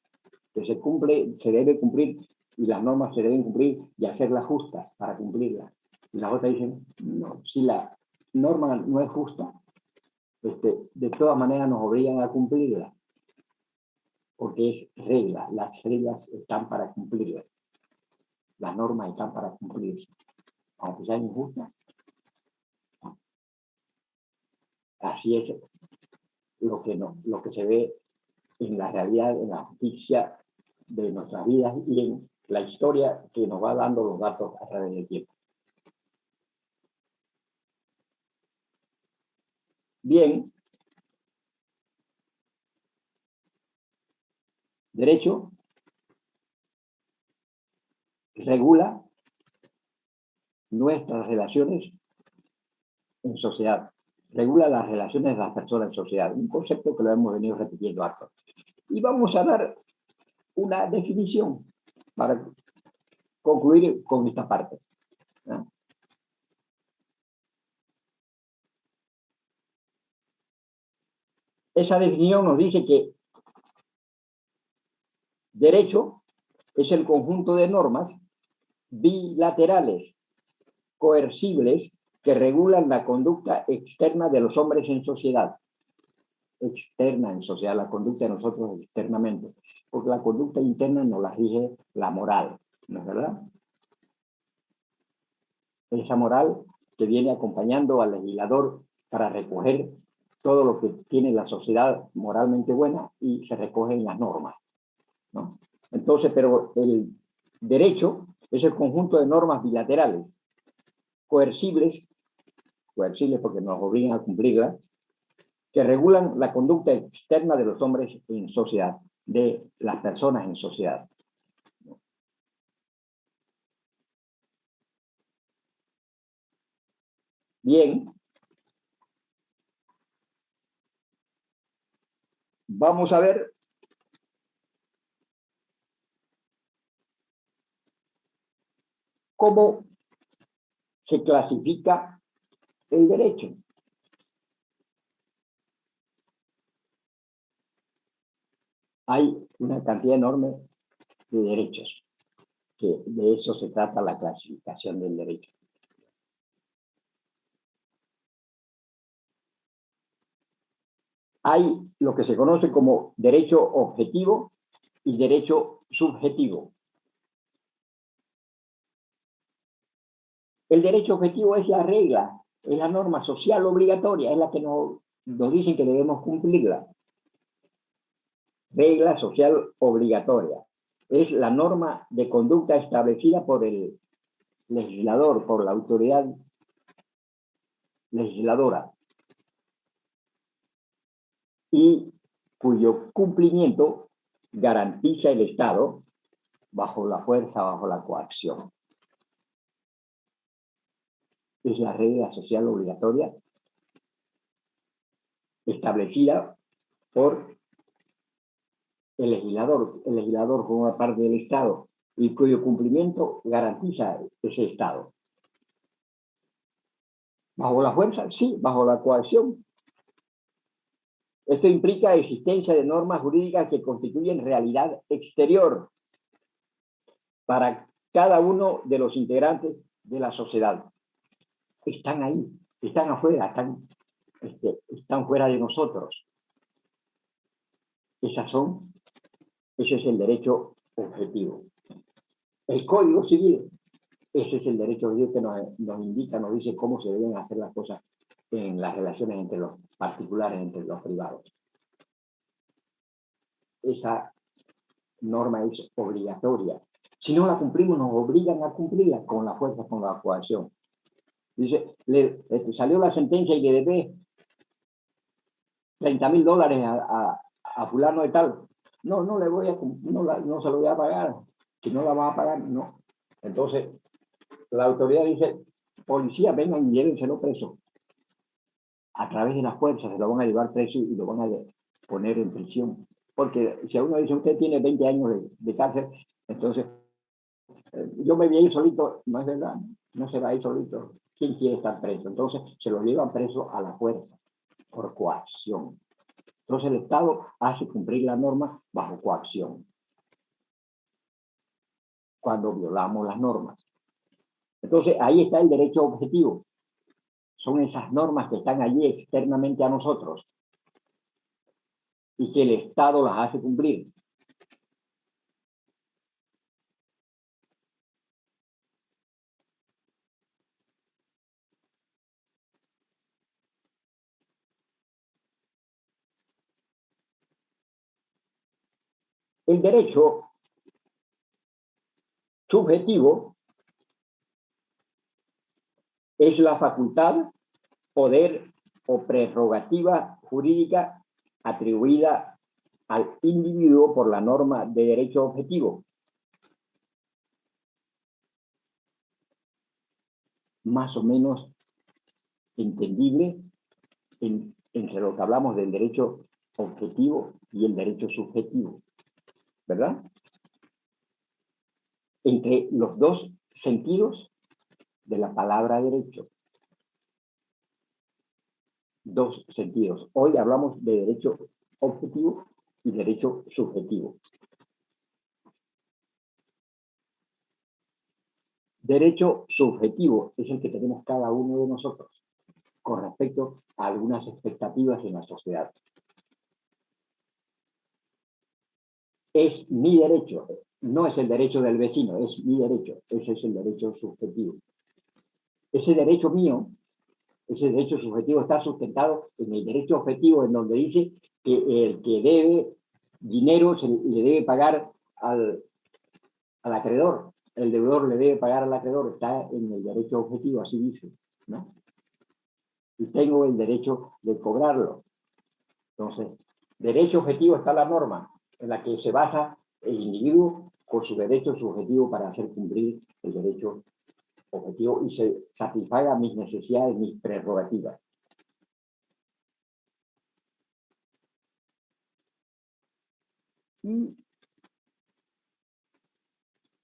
que se debe cumplir, y las normas se deben cumplir y hacerlas justas para cumplirlas. Y las otras dicen, no, si la norma no es justa, de todas maneras nos obligan a cumplirlas, porque es regla, las reglas están para cumplirlas, las normas están para cumplirse, aunque sean injustas. Así es lo que se ve en la realidad, en la justicia de nuestras vidas y en la historia que nos va dando los datos a través del tiempo. Bien. Derecho regula nuestras relaciones en sociedad, regula las relaciones de las personas en sociedad, un concepto que lo hemos venido repitiendo harto. Y vamos a dar una definición para concluir con esta parte, ¿no? Esa definición nos dice que derecho es el conjunto de normas bilaterales, coercibles, que regulan la conducta externa de los hombres en sociedad. Externa en sociedad, la conducta de nosotros externamente, porque la conducta interna nos la rige la moral, ¿no es verdad? Esa moral que viene acompañando al legislador para recoger todo lo que tiene la sociedad moralmente buena y se recoge en las normas, ¿no? Entonces, pero el derecho es el conjunto de normas bilaterales, coercibles porque nos obligan a cumplirlas, que regulan la conducta externa de los hombres en sociedad, de las personas en sociedad. Bien. Vamos a ver cómo se clasifica el derecho. Hay una cantidad enorme de derechos, que de eso se trata la clasificación del derecho. Hay lo que se conoce como derecho objetivo y derecho subjetivo. El derecho objetivo es la regla, es la norma social obligatoria, es la que nos dicen que debemos cumplirla. Regla social obligatoria. Es la norma de conducta establecida por el legislador, por la autoridad legisladora, y cuyo cumplimiento garantiza el Estado bajo la fuerza, bajo la coacción. Es la regla social obligatoria establecida por el legislador. El legislador forma parte del Estado y cuyo cumplimiento garantiza ese Estado. ¿Bajo la fuerza? Sí, bajo la coacción. Esto implica existencia de normas jurídicas que constituyen realidad exterior para cada uno de los integrantes de la sociedad. Están ahí, están afuera, están fuera de nosotros. Ese es el derecho objetivo. El Código Civil, ese es el derecho objetivo que nos indica, nos dice cómo se deben hacer las cosas en las relaciones entre los particulares, entre los privados. Esa norma es obligatoria. Si no la cumplimos, nos obligan a cumplirla con la fuerza, con la coacción. Dice, salió la sentencia y le debe $30,000 a fulano de tal. No le voy a, no se lo voy a pagar. Si no la va a pagar, no. Entonces, la autoridad dice, policía, vengan y llévenselo preso. A través de las fuerzas se lo van a llevar preso y lo van a poner en prisión. Porque si a uno dice, usted tiene 20 años de cárcel, entonces, yo me voy a ir solito, no es verdad, no se va a ir solito. ¿Quién quiere estar preso? Entonces, se lo llevan preso a la fuerza, por coacción. Entonces, el Estado hace cumplir la norma bajo coacción, cuando violamos las normas. Entonces, ahí está el derecho objetivo. son esas normas que están allí externamente a nosotros y que el Estado las hace cumplir. El derecho subjetivo es la facultad, poder o prerrogativa jurídica atribuida al individuo por la norma de derecho objetivo. Más o menos entendible entre lo que hablamos del derecho objetivo y el derecho subjetivo, ¿verdad? Entre los dos sentidos de la palabra derecho. Dos sentidos. Hoy hablamos de derecho objetivo y derecho subjetivo. Derecho subjetivo es el que tenemos cada uno de nosotros con respecto a algunas expectativas en la sociedad. Es mi derecho, no es el derecho del vecino, es mi derecho. Ese es el derecho subjetivo. Ese derecho mío, ese derecho subjetivo está sustentado en el derecho objetivo, en donde dice que el que debe dinero le debe pagar al acreedor, el deudor le debe pagar al acreedor, está en el derecho objetivo, así dice, ¿no? Y tengo el derecho de cobrarlo. Entonces, derecho objetivo está la norma en la que se basa el individuo con su derecho subjetivo para hacer cumplir el derecho objetivo y se satisfaga mis necesidades, mis prerrogativas. Y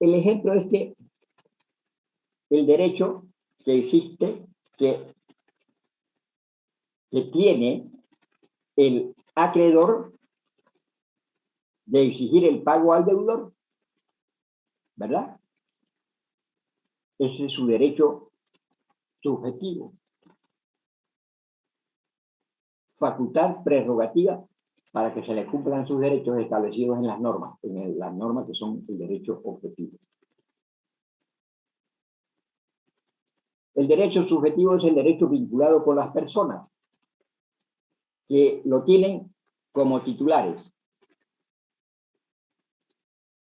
el ejemplo es que el derecho que existe, que tiene el acreedor de exigir el pago al deudor, ¿verdad? Ese es su derecho subjetivo. Facultad prerrogativa para que se le cumplan sus derechos establecidos en las normas que son el derecho objetivo. El derecho subjetivo es el derecho vinculado con las personas que lo tienen como titulares.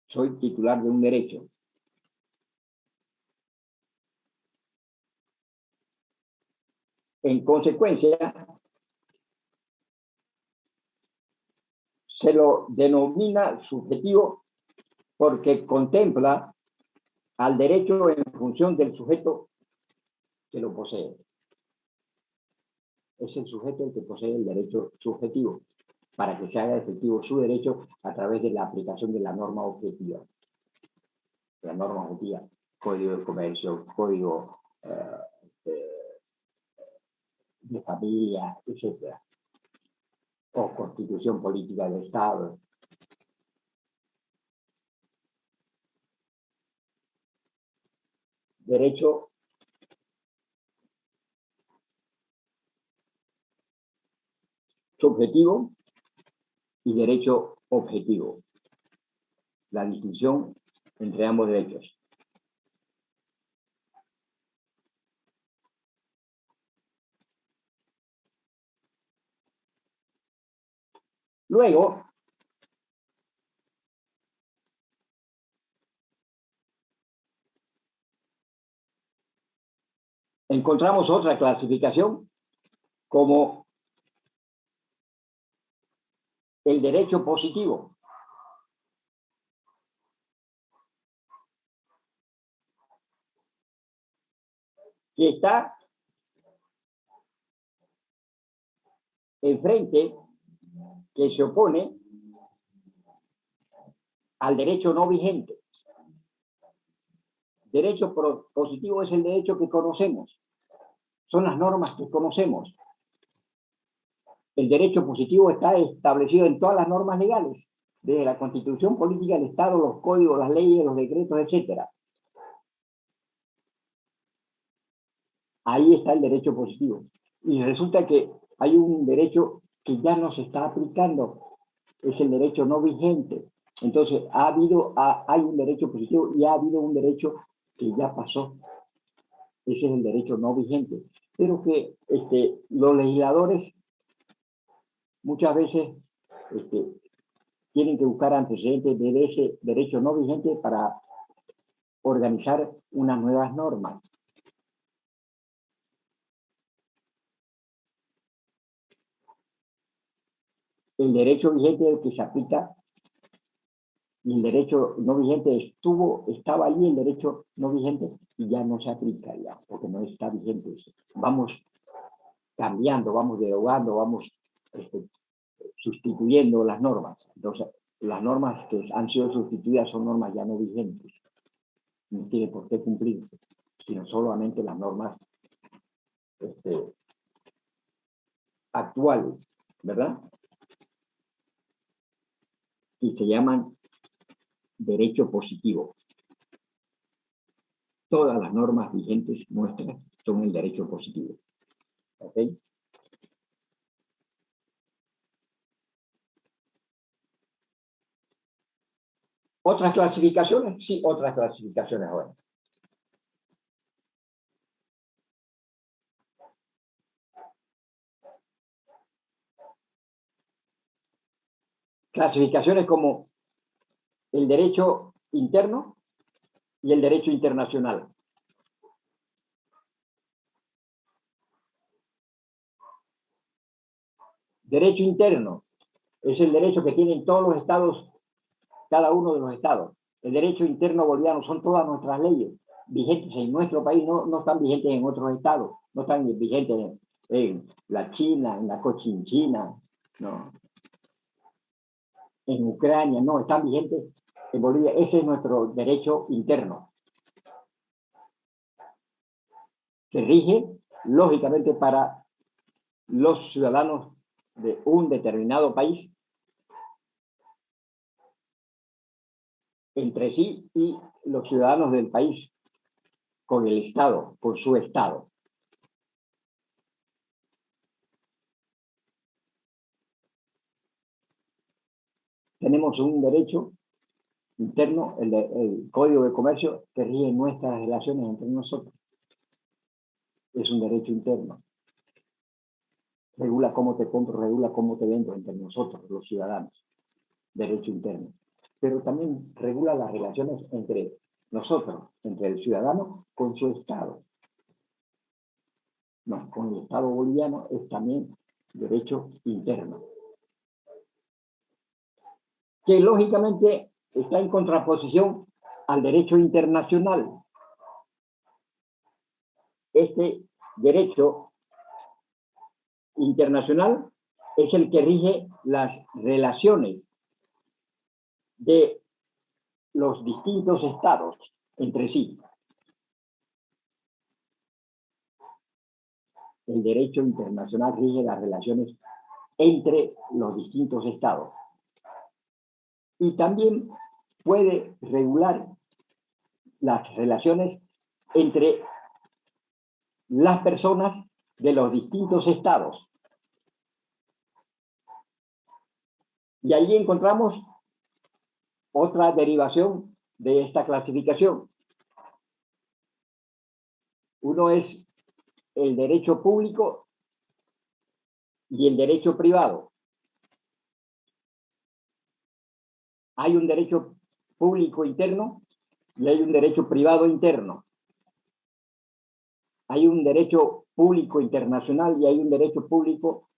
Soy titular de un derecho. En consecuencia, se lo denomina subjetivo porque contempla al derecho en función del sujeto que lo posee. Es el sujeto el que posee el derecho subjetivo para que se haga efectivo su derecho a través de la aplicación de la norma objetiva. La norma objetiva, código de comercio, código de familia, etc. O constitución política del Estado. Derecho subjetivo y derecho objetivo. La distinción entre ambos derechos. Luego, encontramos otra clasificación como el derecho positivo. Que está enfrente, que se opone al derecho no vigente. Derecho positivo es el derecho que conocemos. Son las normas que conocemos. El derecho positivo está establecido en todas las normas legales, desde la Constitución política del Estado, los códigos, las leyes, los decretos, etc. Ahí está el derecho positivo. Y resulta que hay un derecho que ya no se está aplicando, es el derecho no vigente. Entonces, hay un derecho positivo y ha habido un derecho que ya pasó. Ese es el derecho no vigente. Pero que los legisladores muchas veces tienen que buscar antecedentes de ese derecho no vigente para organizar unas nuevas normas. El derecho vigente es el que se aplica y el derecho no vigente estaba allí el derecho no vigente y ya no se aplica ya, porque no está vigente. Vamos cambiando, vamos derogando, vamos sustituyendo las normas. Entonces, las normas que han sido sustituidas son normas ya no vigentes. No tiene por qué cumplirse, sino solamente las normas actuales, ¿verdad? Y se llaman derecho positivo. Todas las normas vigentes nuestras son el derecho positivo. ¿Ok? ¿Otras clasificaciones? Sí, otras clasificaciones ahora. Clasificaciones como el derecho interno y el derecho internacional. Derecho interno es el derecho que tienen todos los estados, cada uno de los estados. El derecho interno boliviano son todas nuestras leyes vigentes en nuestro país, no están vigentes en otros estados, no están vigentes en la China, en la Cochinchina, no. En Ucrania, no, están vigentes en Bolivia. Ese es nuestro derecho interno, que rige, lógicamente, para los ciudadanos de un determinado país, entre sí y los ciudadanos del país, con el Estado, con su Estado. Tenemos un derecho interno, el Código de Comercio, que rige nuestras relaciones entre nosotros. Es un derecho interno. Regula cómo te compro, regula cómo te vendo entre nosotros, los ciudadanos. Derecho interno. Pero también regula las relaciones entre nosotros, entre el ciudadano con su Estado. No, con el Estado boliviano es también derecho interno. Que lógicamente está en contraposición al derecho internacional. Este derecho internacional es el que rige las relaciones de los distintos estados entre sí. El derecho internacional rige las relaciones entre los distintos estados. Y también puede regular las relaciones entre las personas de los distintos estados. Y ahí encontramos otra derivación de esta clasificación. Uno es el derecho público y el derecho privado. Hay un derecho público interno y hay un derecho privado interno. Hay un derecho público internacional y hay un derecho público,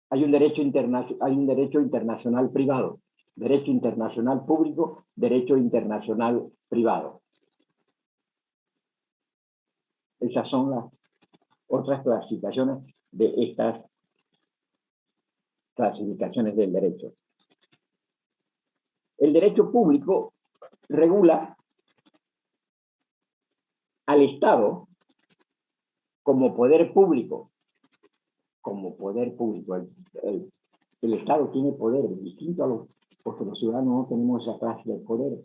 hay un derecho internacional privado. Derecho internacional público, derecho internacional privado. Esas son las otras clasificaciones de estas clasificaciones del derecho. El derecho público regula al Estado como poder público. Como poder público. El Estado tiene poder distinto a los, porque los ciudadanos no tenemos esa clase de poder.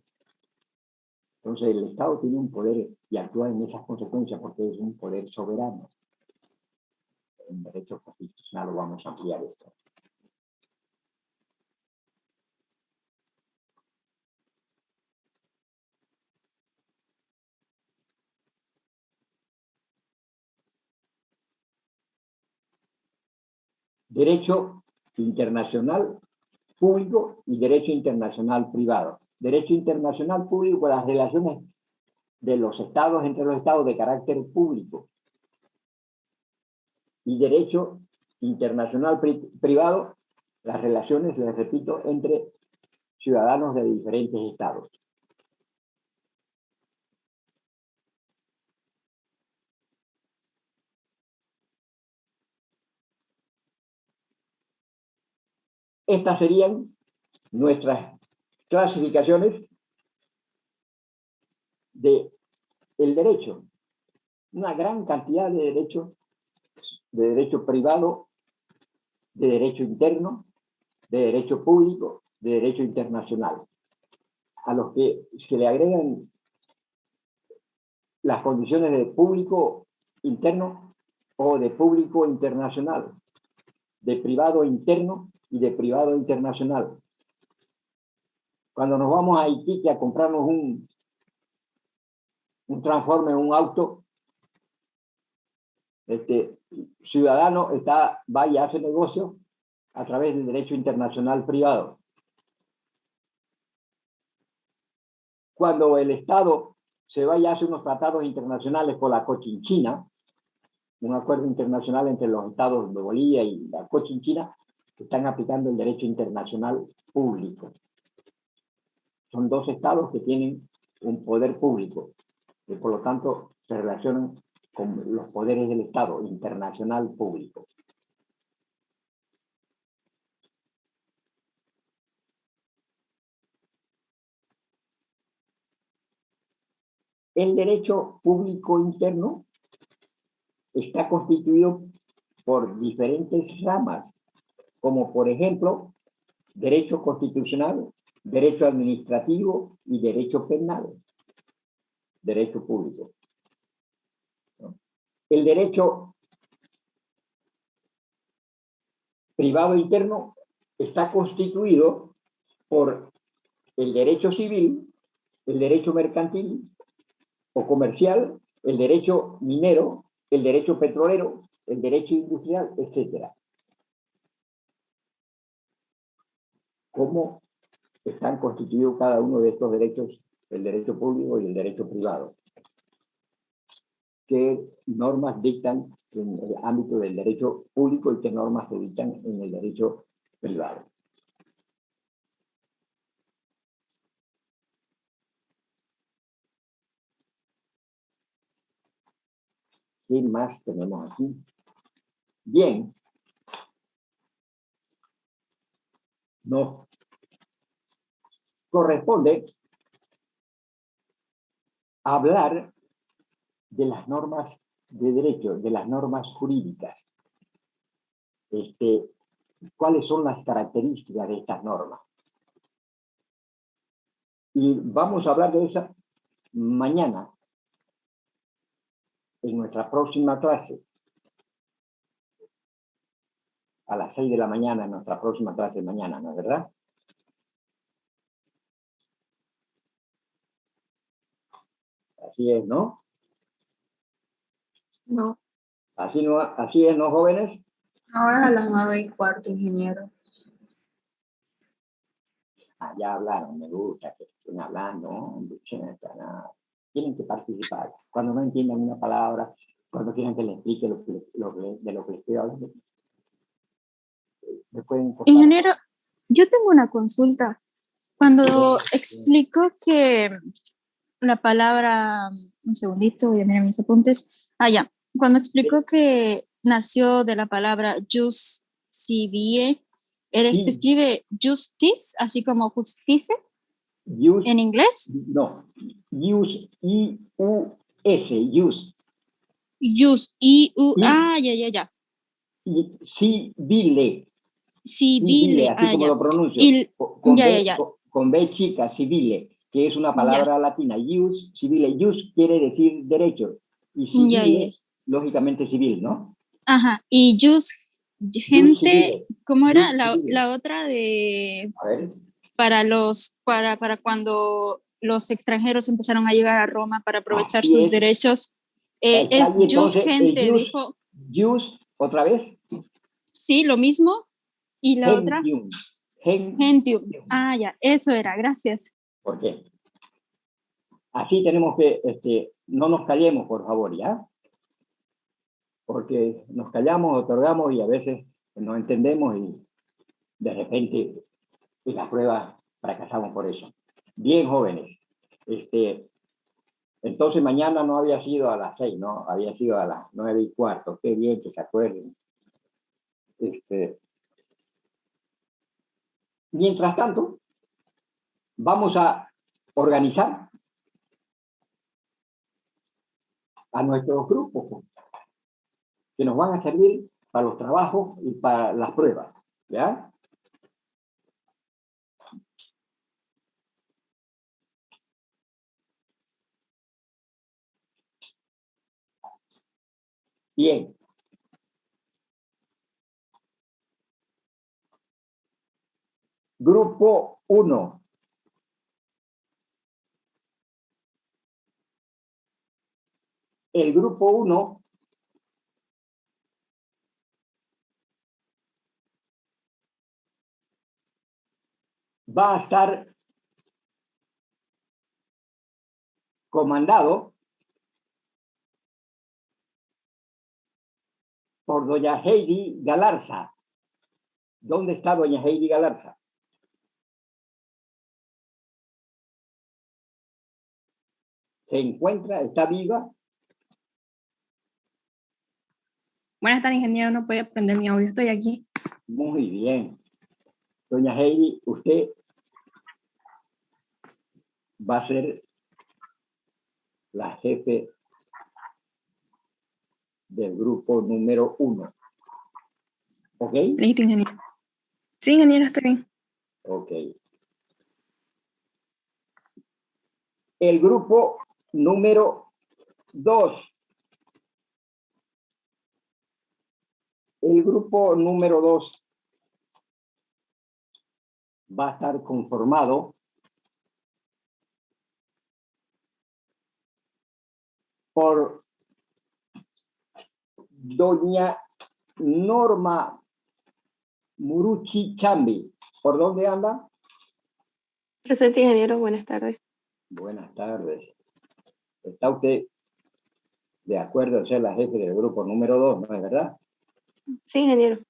Entonces el Estado tiene un poder y actúa en esas consecuencias porque es un poder soberano. En derecho constitucional lo vamos a ampliar esto. Derecho internacional público y derecho internacional privado. Derecho internacional público, las relaciones de los estados entre los estados de carácter público. Y derecho internacional privado, las relaciones, les repito, entre ciudadanos de diferentes estados. Estas serían nuestras clasificaciones del derecho. Una gran cantidad de derecho privado, de derecho interno, de derecho público, de derecho internacional, a los que se le agregan las condiciones de público interno o de público internacional, de privado interno y de privado internacional. Cuando nos vamos a Iquique a comprarnos un transforme, un auto, ciudadano va y hace negocio a través del derecho internacional privado. Cuando el Estado se va y hace unos tratados internacionales con la Cochinchina, un acuerdo internacional entre los estados de Bolivia y la Cochinchina, están aplicando el derecho internacional público. Son dos estados que tienen un poder público y por lo tanto se relacionan con los poderes del Estado internacional público. El derecho público interno está constituido por diferentes ramas, como por ejemplo, derecho constitucional, derecho administrativo y derecho penal, derecho público. El derecho privado interno está constituido por el derecho civil, el derecho mercantil o comercial, el derecho minero, el derecho petrolero, el derecho industrial, etc. ¿Cómo están constituidos cada uno de estos derechos, el derecho público y el derecho privado? ¿Qué normas dictan en el ámbito del derecho público y qué normas se dictan en el derecho privado? ¿Qué más tenemos aquí? Bien. Nos corresponde hablar de las normas de derecho, de las normas jurídicas. ¿Cuáles son las características de estas normas? Y vamos a hablar de eso mañana, en nuestra próxima clase. A las 6 de la mañana, en nuestra próxima clase mañana, ¿no es verdad? Así es, ¿no? No, Así es, ¿no, jóvenes? ahora a las 9:15, ingeniero. Ah, ya hablaron, me gusta que estén hablando, tienen que participar. Cuando no entiendan una palabra, cuando quieran que les explique de lo que les estoy hablando, me pueden cortar. Ingeniero, yo tengo una consulta. Cuando explico que la palabra, un segundito, voy a mirar mis apuntes. Ya. Cuando explico que nació de la palabra jus civile, se escribe justice, así como justice, en inglés. No, use, I-U-S, use. Jus, I-U, ya. Civile. Civile, así como ya. lo pronuncio. Ya. Con B chica, civile. que es una palabra latina. Jus civile. Jus quiere decir derecho. Y Ya, civile, ya. lógicamente civil, ¿no? Ajá, y Jus gente, civile. ¿cómo era? Jus civile. La otra de, A ver. para cuando los extranjeros empezaron a llegar a Roma para aprovechar Así sus es. derechos, Está es ahí, jus entonces, gente, el dijo, jus, otra vez, sí, lo mismo, y la otra, gentium. Gentium. gentium. Ah, ya, eso era, gracias. ¿Por qué? Así tenemos que, no nos callemos, por favor, ¿ya? Porque nos callamos, otorgamos y a veces no entendemos y de repente en la prueba fracasamos por eso. Bien, jóvenes. Entonces mañana no había sido a las 6, ¿no? Había sido a las 9:15. Qué bien que se acuerden. Mientras tanto, vamos a organizar a nuestros grupos que nos van a servir para los trabajos y para las pruebas, ¿ya? Bien. Grupo 1. El grupo 1 va a estar comandado por doña Heidi Galarza. ¿Dónde está doña Heidi Galarza? ¿Se encuentra? ¿Está viva? Buenas tardes, ingeniero. No puede prender mi audio. Estoy aquí. Muy bien. Doña Heidi, usted va a ser la jefe del grupo número 1. ¿Ok? Listo, ingeniero. Sí, ingeniero, está bien. Ok. El grupo número 2. El grupo número 2 va a estar conformado por doña Norma Muruchi Chambi. ¿Por dónde anda? Presente, ingeniero, buenas tardes. Buenas tardes. ¿Está usted de acuerdo en ser la jefe del grupo número 2, no es verdad? Sí, ingeniero.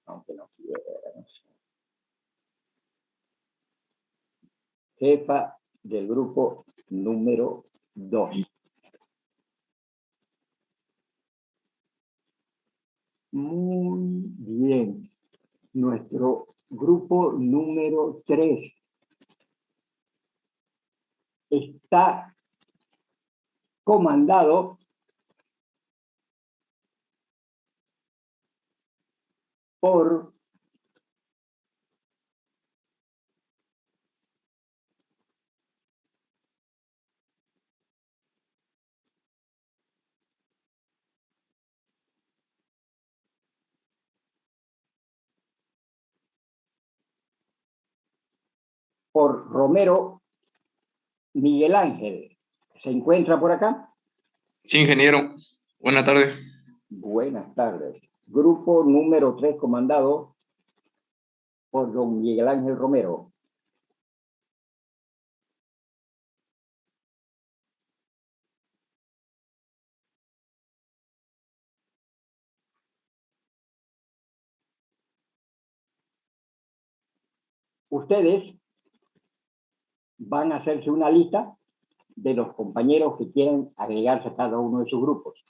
Aunque no quiera. Jefa del grupo número 2. Muy bien. Nuestro grupo número 3 está comandado por Romero Miguel Ángel. ¿Se encuentra por acá? Sí, ingeniero. Buenas tardes. Buenas tardes. Grupo número 3 comandado por don Miguel Ángel Romero. Ustedes van a hacerse una lista de los compañeros que quieren agregarse a cada uno de sus grupos.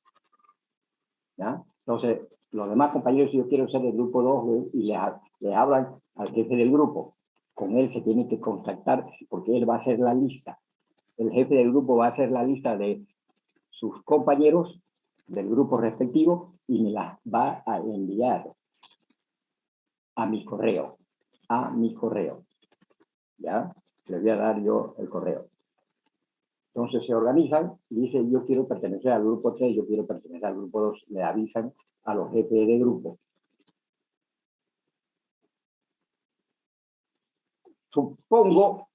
¿Ya? Entonces, los demás compañeros, si yo quiero ser del grupo 2 y les hablan al jefe del grupo, con él se tiene que contactar porque él va a hacer la lista. El jefe del grupo va a hacer la lista de sus compañeros del grupo respectivo y me las va a enviar a mi correo. ¿Ya? Le voy a dar yo el correo. Entonces se organizan y dicen, yo quiero pertenecer al grupo 3, yo quiero pertenecer al grupo 2. Le avisan a los jefes de grupo. Supongo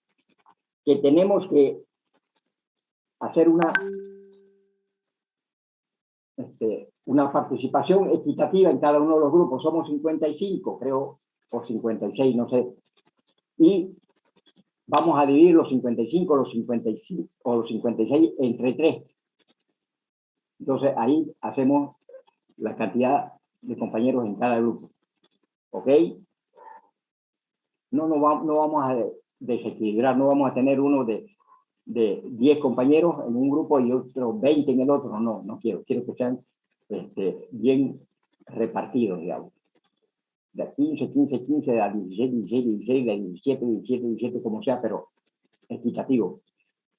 que tenemos que hacer una participación equitativa en cada uno de los grupos. Somos 55, creo, o 56, no sé. Y vamos a dividir los 55, los 55 o los 56 entre 3. Entonces, ahí hacemos la cantidad de compañeros en cada grupo. ¿Ok? No vamos a desequilibrar, no vamos a tener uno de 10 compañeros en un grupo y otro 20 en el otro. No quiero. Quiero que sean bien repartidos, digamos. De 15, 15, 15, a 16, 16, 16, de 17, 17, 17, como sea, pero equitativo.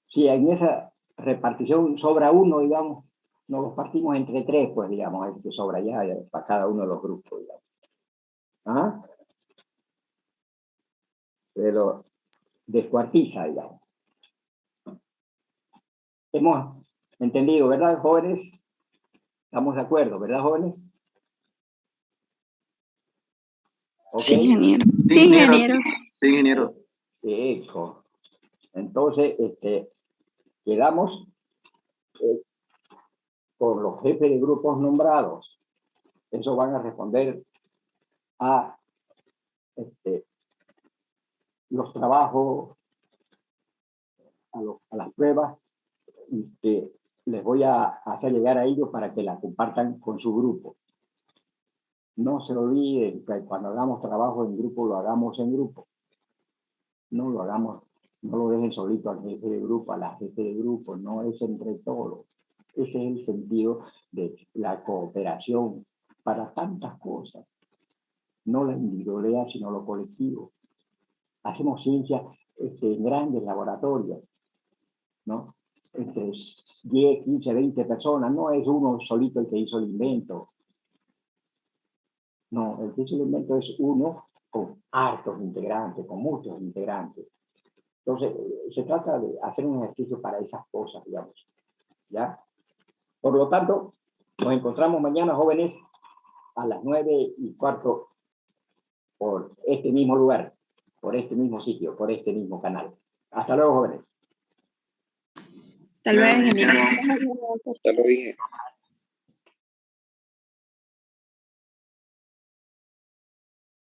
Si en esa repartición sobra uno, digamos, nos los partimos entre 3, pues, digamos, que sobra ya para cada uno de los grupos, digamos. ¿Ah? Pero descuartiza, digamos. Hemos entendido, ¿verdad, jóvenes? Estamos de acuerdo, ¿verdad, jóvenes? Sí, ingeniero. Sí, ingeniero. Sí, ingeniero. Eso. Entonces, quedamos con los jefes de grupos nombrados. Eso van a responder a los trabajos, a las pruebas que les voy a hacer llegar a ellos para que la compartan con su grupo. No se olviden que cuando hagamos trabajo en grupo, lo hagamos en grupo. No lo dejen solito al jefe de grupo, a la jefe de grupo, no es entre todos. Ese es el sentido de la cooperación para tantas cosas. No la individualidad, sino lo colectivo. Hacemos ciencia en grandes laboratorios, ¿no? Entre 10, 15, 20 personas, no es uno solito el que hizo el invento. No, el que hizo el invento es uno con hartos integrantes, con muchos integrantes. Entonces, se trata de hacer un ejercicio para esas cosas, digamos. ¿Ya? Por lo tanto, nos encontramos mañana, jóvenes, a las 9:15 por este mismo lugar, por este mismo sitio, por este mismo canal. Hasta luego, jóvenes. Hasta luego, ingeniero. Hasta luego.